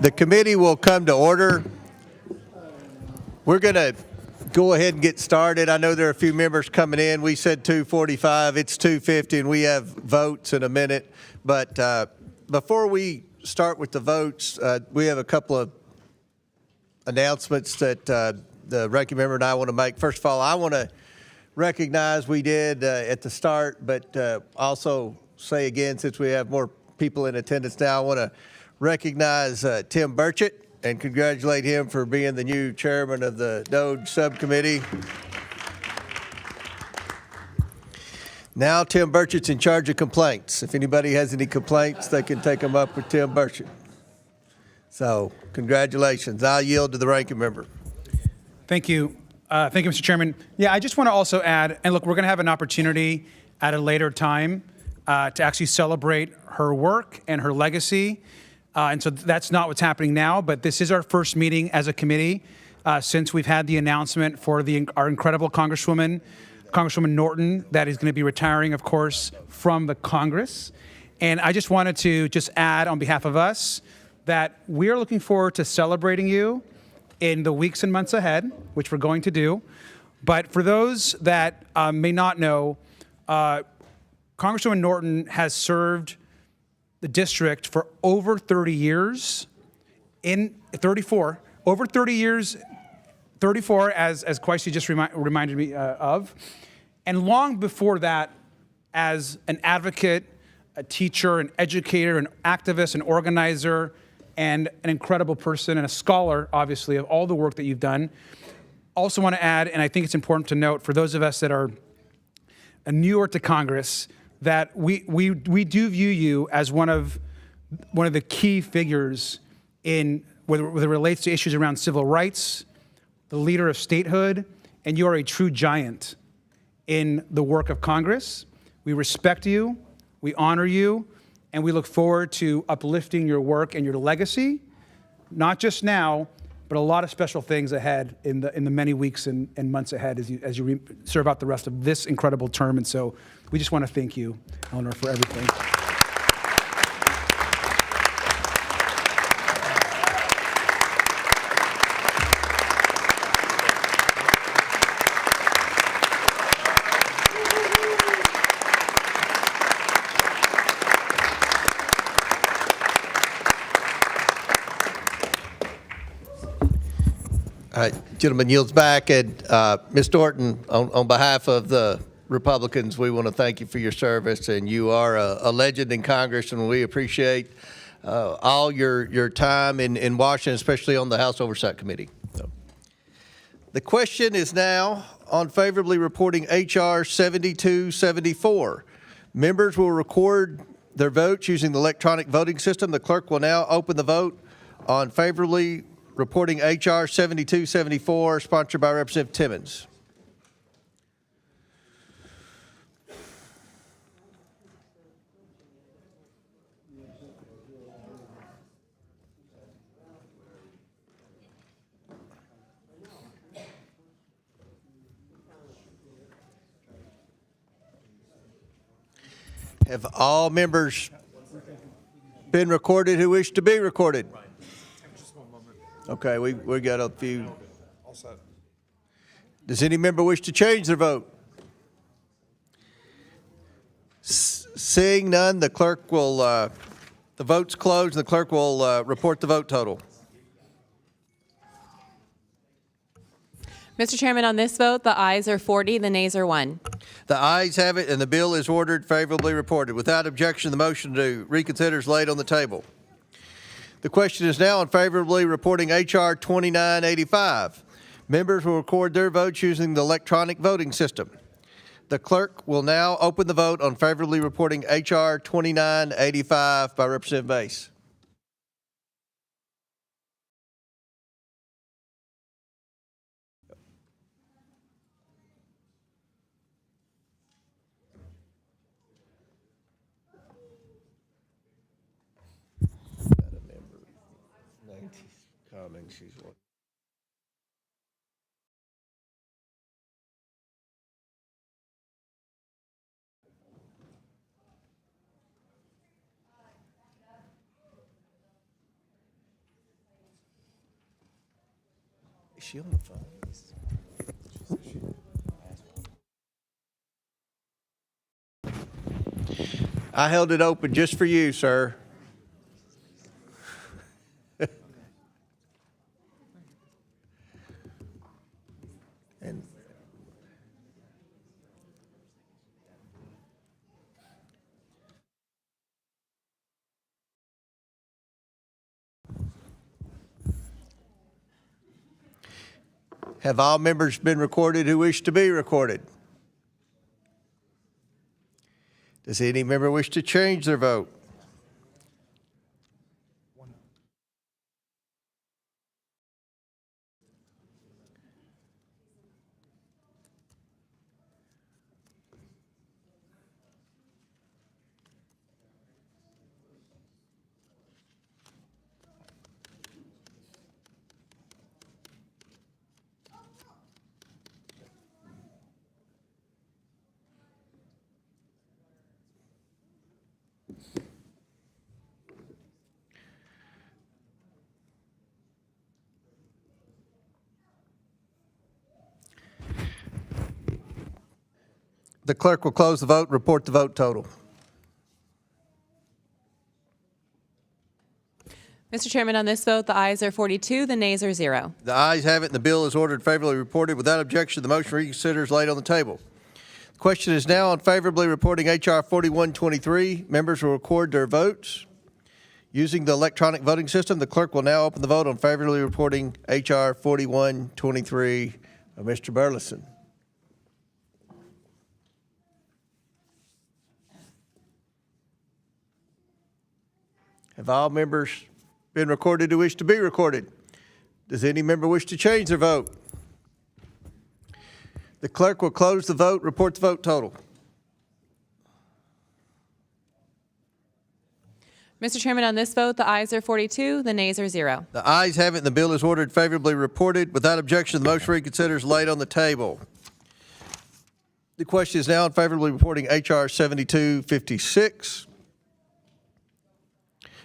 The committee will come to order. We're going to go ahead and get started. I know there are a few members coming in. We said 2:45. It's 2:50, and we have votes in a minute. But before we start with the votes, we have a couple of announcements that the ranking member and I want to make. First of all, I want to recognize we did at the start, but also say again, since we have more people in attendance now, I want to recognize Tim Burchett and congratulate him for being the new chairman of the DOJ subcommittee. Now Tim Burchett's in charge of complaints. If anybody has any complaints, they can take them up with Tim Burchett. So congratulations. I'll yield to the ranking member. Thank you. Thank you, Mr. Chairman. Yeah, I just want to also add, and look, we're going to have an opportunity at a later time to actually celebrate her work and her legacy. And so that's not what's happening now, but this is our first meeting as a committee since we've had the announcement for our incredible Congresswoman Norton, that is going to be retiring, of course, from the Congress. And I just wanted to just add on behalf of us that we're looking forward to celebrating you in the weeks and months ahead, which we're going to do. But for those that may not know, Congresswoman Norton has served the district for over 30 years, over 30 years, 34 as Kwesi just reminded me of. And long before that, as an advocate, a teacher, an educator, an activist, an organizer, and an incredible person and a scholar, obviously, of all the work that you've done. Also want to add, and I think it's important to note for those of us that are newer to Congress, that we do view you as one of the key figures in whether it relates to issues around civil rights, the leader of statehood, and you are a true giant in the work of Congress. We respect you, we honor you, and we look forward to uplifting your work and your legacy, not just now, but a lot of special things ahead in the many weeks and months ahead as you serve out the rest of this incredible term. And so we just want to thank you, Eleanor, for everything. All right, gentleman yields back. And Ms. Norton, on behalf of the Republicans, we want to thank you for your service. And you are a legend in Congress, and we appreciate all your time in Washington, especially on the House Oversight Committee. So, the question is now on favorably reporting H.R. 7274. Members will record their votes using the electronic voting system. The clerk will now open the vote on favorably reporting H.R. 7274, sponsored by Representative Timmons. Have all members been recorded who wish to be recorded? Okay, we got a few. Does any member wish to change their vote? Seeing none, the clerk will, the vote's closed, and the clerk will report the vote total. Mr. Chairman, on this vote, the ayes are 40, the nays are 1. The ayes have it, and the bill is ordered favorably reported. Without objection, the motion to reconsider is laid on the table. The question is now on favorably reporting H.R. 2985. Members will record their votes using the electronic voting system. The clerk will now open the vote on favorably reporting H.R. 2985 by Representative Bass. She's one. Is she on the phone? I held it open just for you, sir. And have all members been recorded who wish to be recorded? Does any member wish to change their vote? The clerk will close the vote and report the vote total. Mr. Chairman, on this vote, the ayes are 42, the nays are 0. The ayes have it, and the bill is ordered favorably reported. Without objection, the motion reconsidered is laid on the table. The question is now on favorably reporting H.R. 4123. Members will record their votes using the electronic voting system. The clerk will now open the vote on favorably reporting H.R. 4123 of Mr. Burleson. Have all members been recorded who wish to be recorded? Does any member wish to change their vote? The clerk will close the vote, report the vote total. Mr. Chairman, on this vote, the ayes are 42, the nays are 0. The ayes have it, and the bill is ordered favorably reported. Without objection, the motion reconsidered is laid on the table. The question is now on favorably reporting H.R. 7256.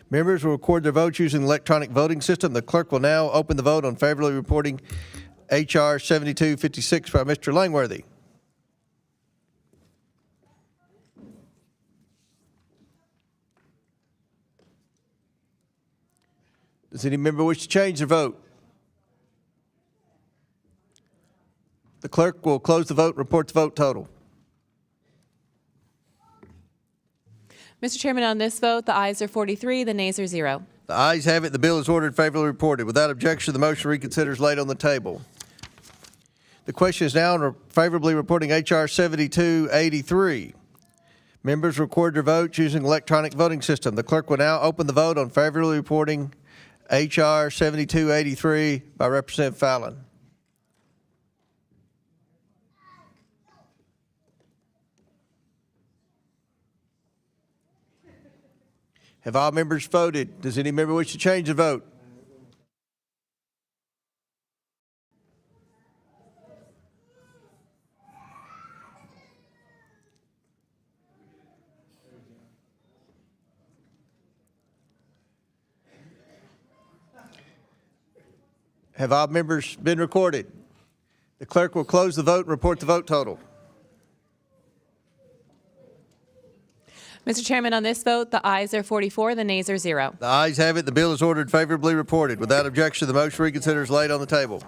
Members will record their votes using the electronic voting system. The clerk will now open the vote on favorably reporting H.R. 7256 by Mr. Langworthy. Does any member wish to change their vote? The clerk will close the vote and report the vote total. Mr. Chairman, on this vote, the ayes are 43, the nays are 0. The ayes have it. The bill is ordered favorably reported. Without objection, the motion reconsidered is laid on the table. The question is now on favorably reporting H.R. 7283. Members record their votes using electronic voting system. The clerk will now open the vote on favorably reporting H.R. 7283 by Representative Fallon. Have all members voted? Does any member wish to change the vote? Have all members been recorded? The clerk will close the vote and report the vote total. Mr. Chairman, on this vote, the ayes are 44, the nays are 0. The ayes have it. The bill is ordered favorably reported. Without objection, the motion reconsidered is laid on the table.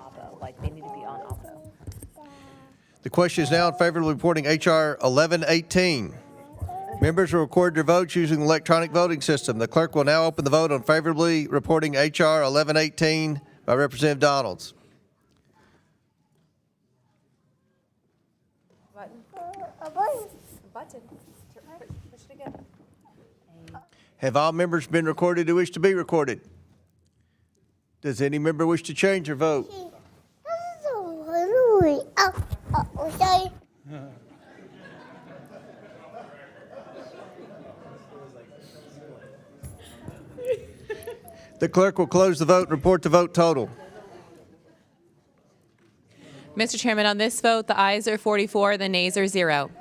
The question is now on favorably reporting H.R. 1118. Members will record their votes using the electronic voting system. The clerk will now open the vote on favorably reporting H.R. 1118 by Representative Donalds. Have all members been recorded who wish to be recorded? Does any member wish to change their vote? The clerk will close the vote and report the vote total. Mr. Chairman, on this vote, the ayes are 44, the nays are 0.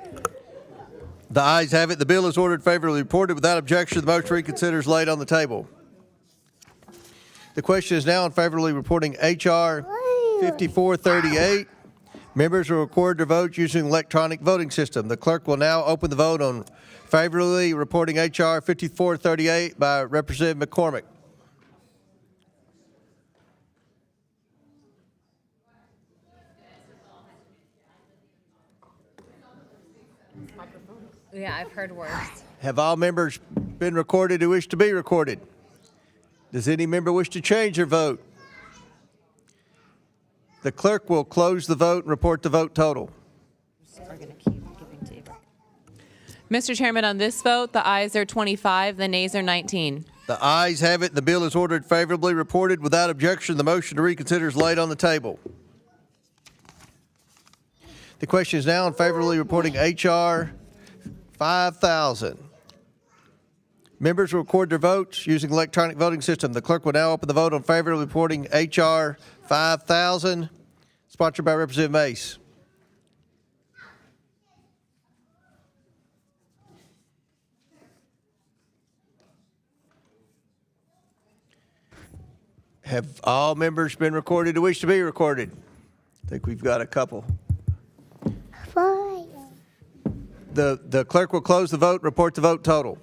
The ayes have it. The bill is ordered favorably reported. Without objection, the motion reconsidered is laid on the table. The question is now on favorably reporting H.R. 5438. Members will record their votes using electronic voting system. The clerk will now open the vote on favorably reporting H.R. 5438 by Representative McCormick. Yeah, I've heard worse. Have all members been recorded who wish to be recorded? Does any member wish to change their vote? The clerk will close the vote and report the vote total. Mr. Chairman, on this vote, the ayes are 25, the nays are 19. The ayes have it. The bill is ordered favorably reported. Without objection, the motion to reconsider is laid on the table. The question is now on favorably reporting H.R. 5000. Members will record their votes using electronic voting system. The clerk will now open the vote on favorably reporting H.R. 5000, sponsored by Representative Mace. Have all members been recorded who wish to be recorded? I think we've got a couple. The clerk will close the vote and report the vote total.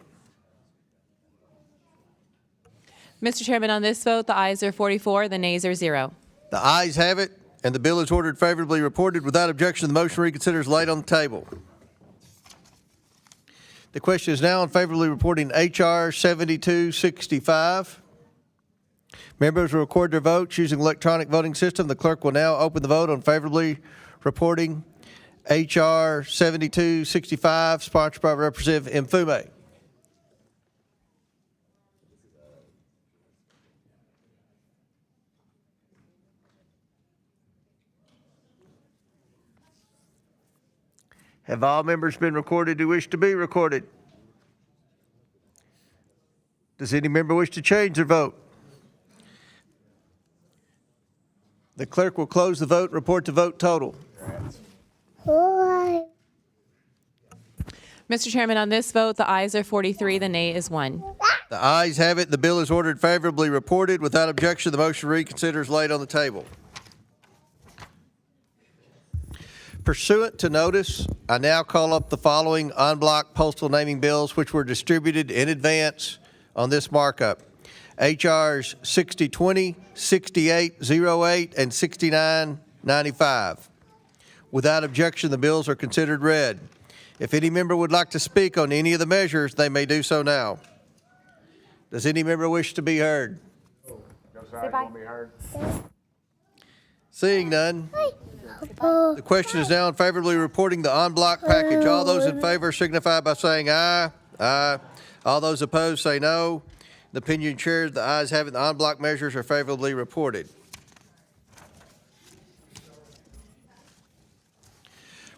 Mr. Chairman, on this vote, the ayes are 44, the nays are 0. The ayes have it, and the bill is ordered favorably reported. Without objection, the motion to reconsider is laid on the table. The question is now on favorably reporting H.R. 7265. Members will record their votes using electronic voting system. The clerk will now open the vote on favorably reporting H.R. 7265, sponsored by Representative Mfume. Have all members been recorded who wish to be recorded? Does any member wish to change their vote? The clerk will close the vote and report the vote total. Mr. Chairman, on this vote, the ayes are 43, the nay is 1. The ayes have it. The bill is ordered favorably reported. Without objection, the motion to reconsider is laid on the table. Pursuant to notice, I now call up the following en bloc postal naming bills which were distributed in advance on this markup. HRs 6020, 6808, and 6995. Without objection, the bills are considered read. If any member would like to speak on any of the measures, they may do so now. Does any member wish to be heard? Seeing none, the question is now in favorably reporting the en bloc package. All those in favor signify by saying aye. Aye. All those opposed say no. The opinion chairs, the ayes have it. The en bloc measures are favorably reported.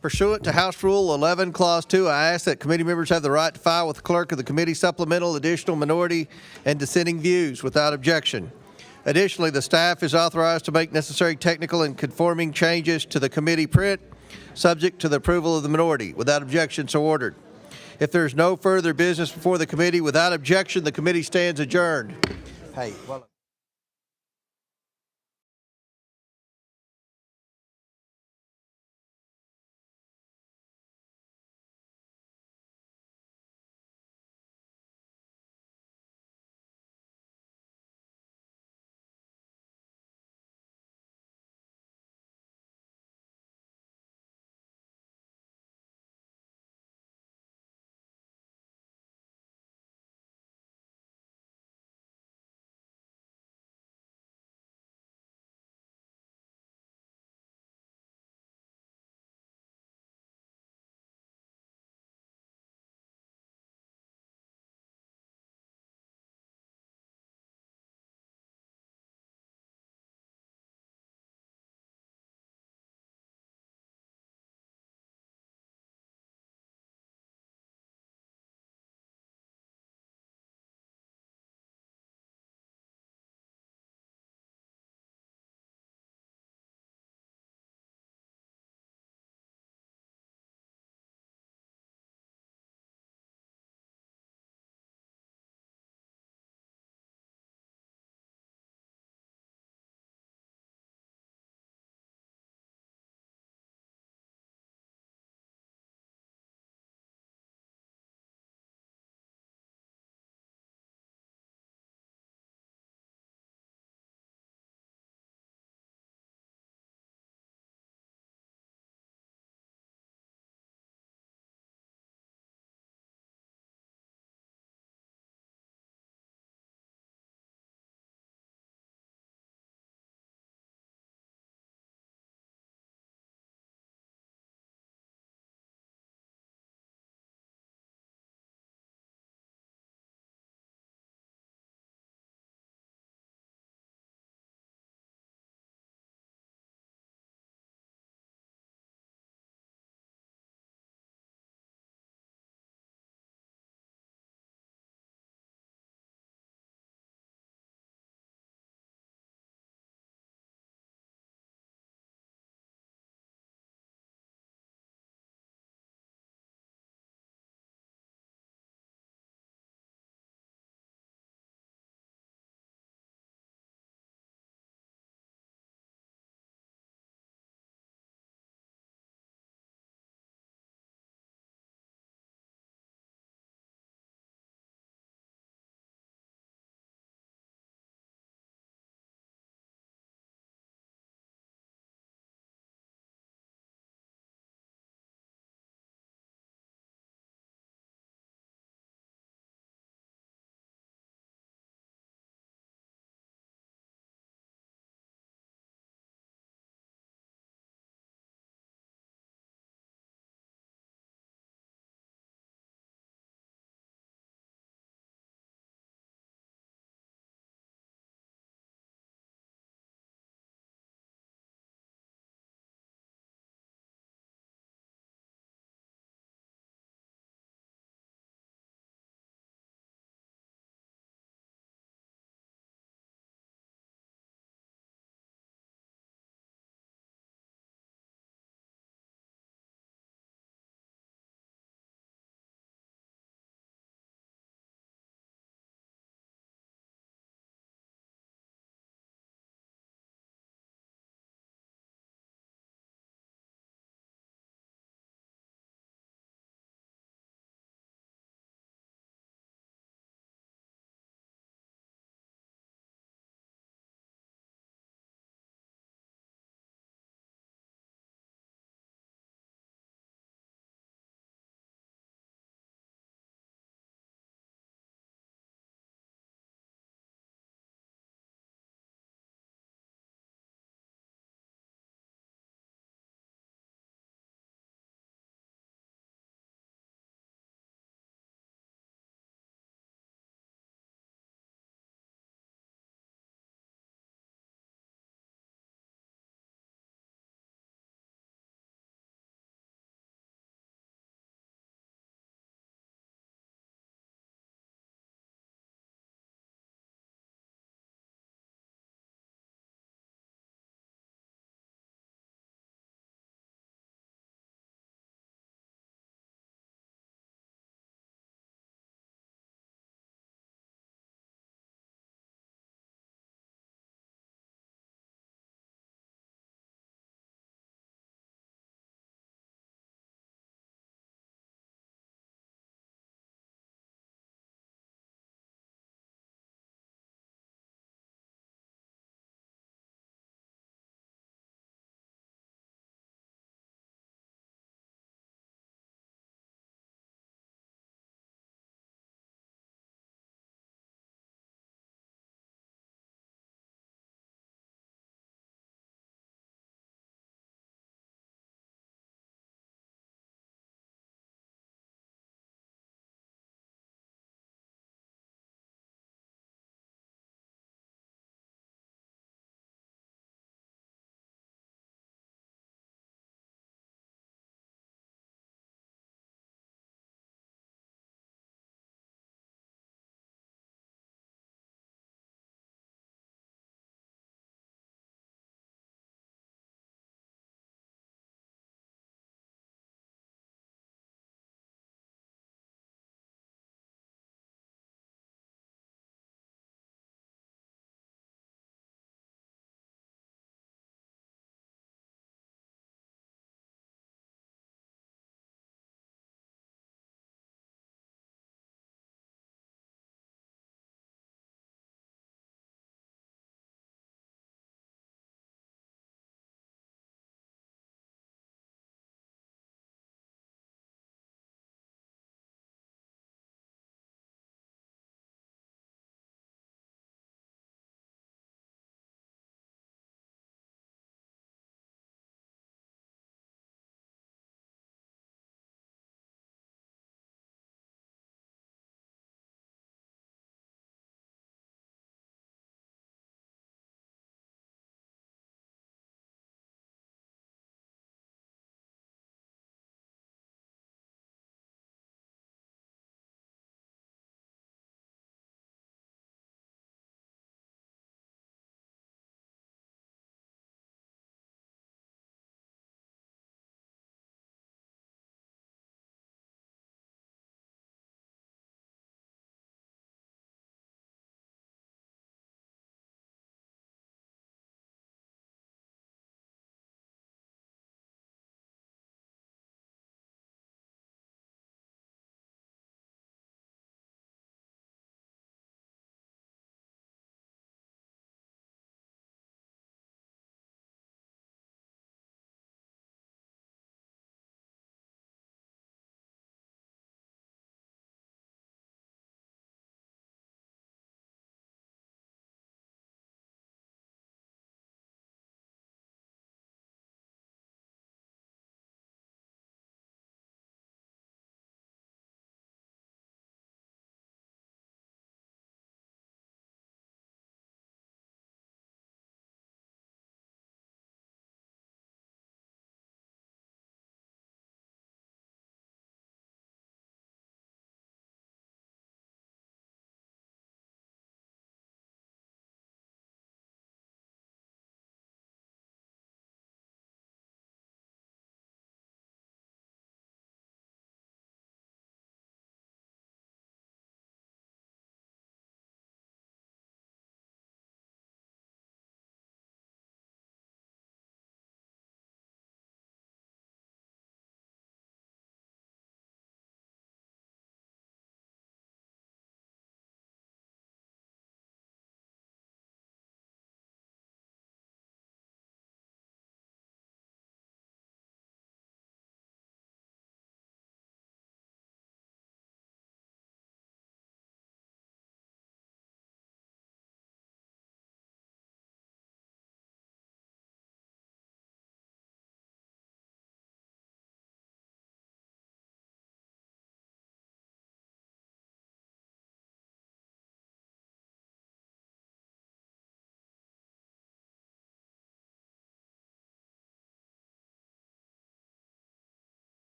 Pursuant to House Rule 11, Clause 2, I ask that committee members have the right to file with the clerk of the committee supplemental, additional, minority, and dissenting views without objection. Additionally, the staff is authorized to make necessary technical and conforming changes to the committee print, subject to the approval of the minority. Without objection, so ordered. If there is no further business before the committee, without objection, the committee stands adjourned. Hey, well.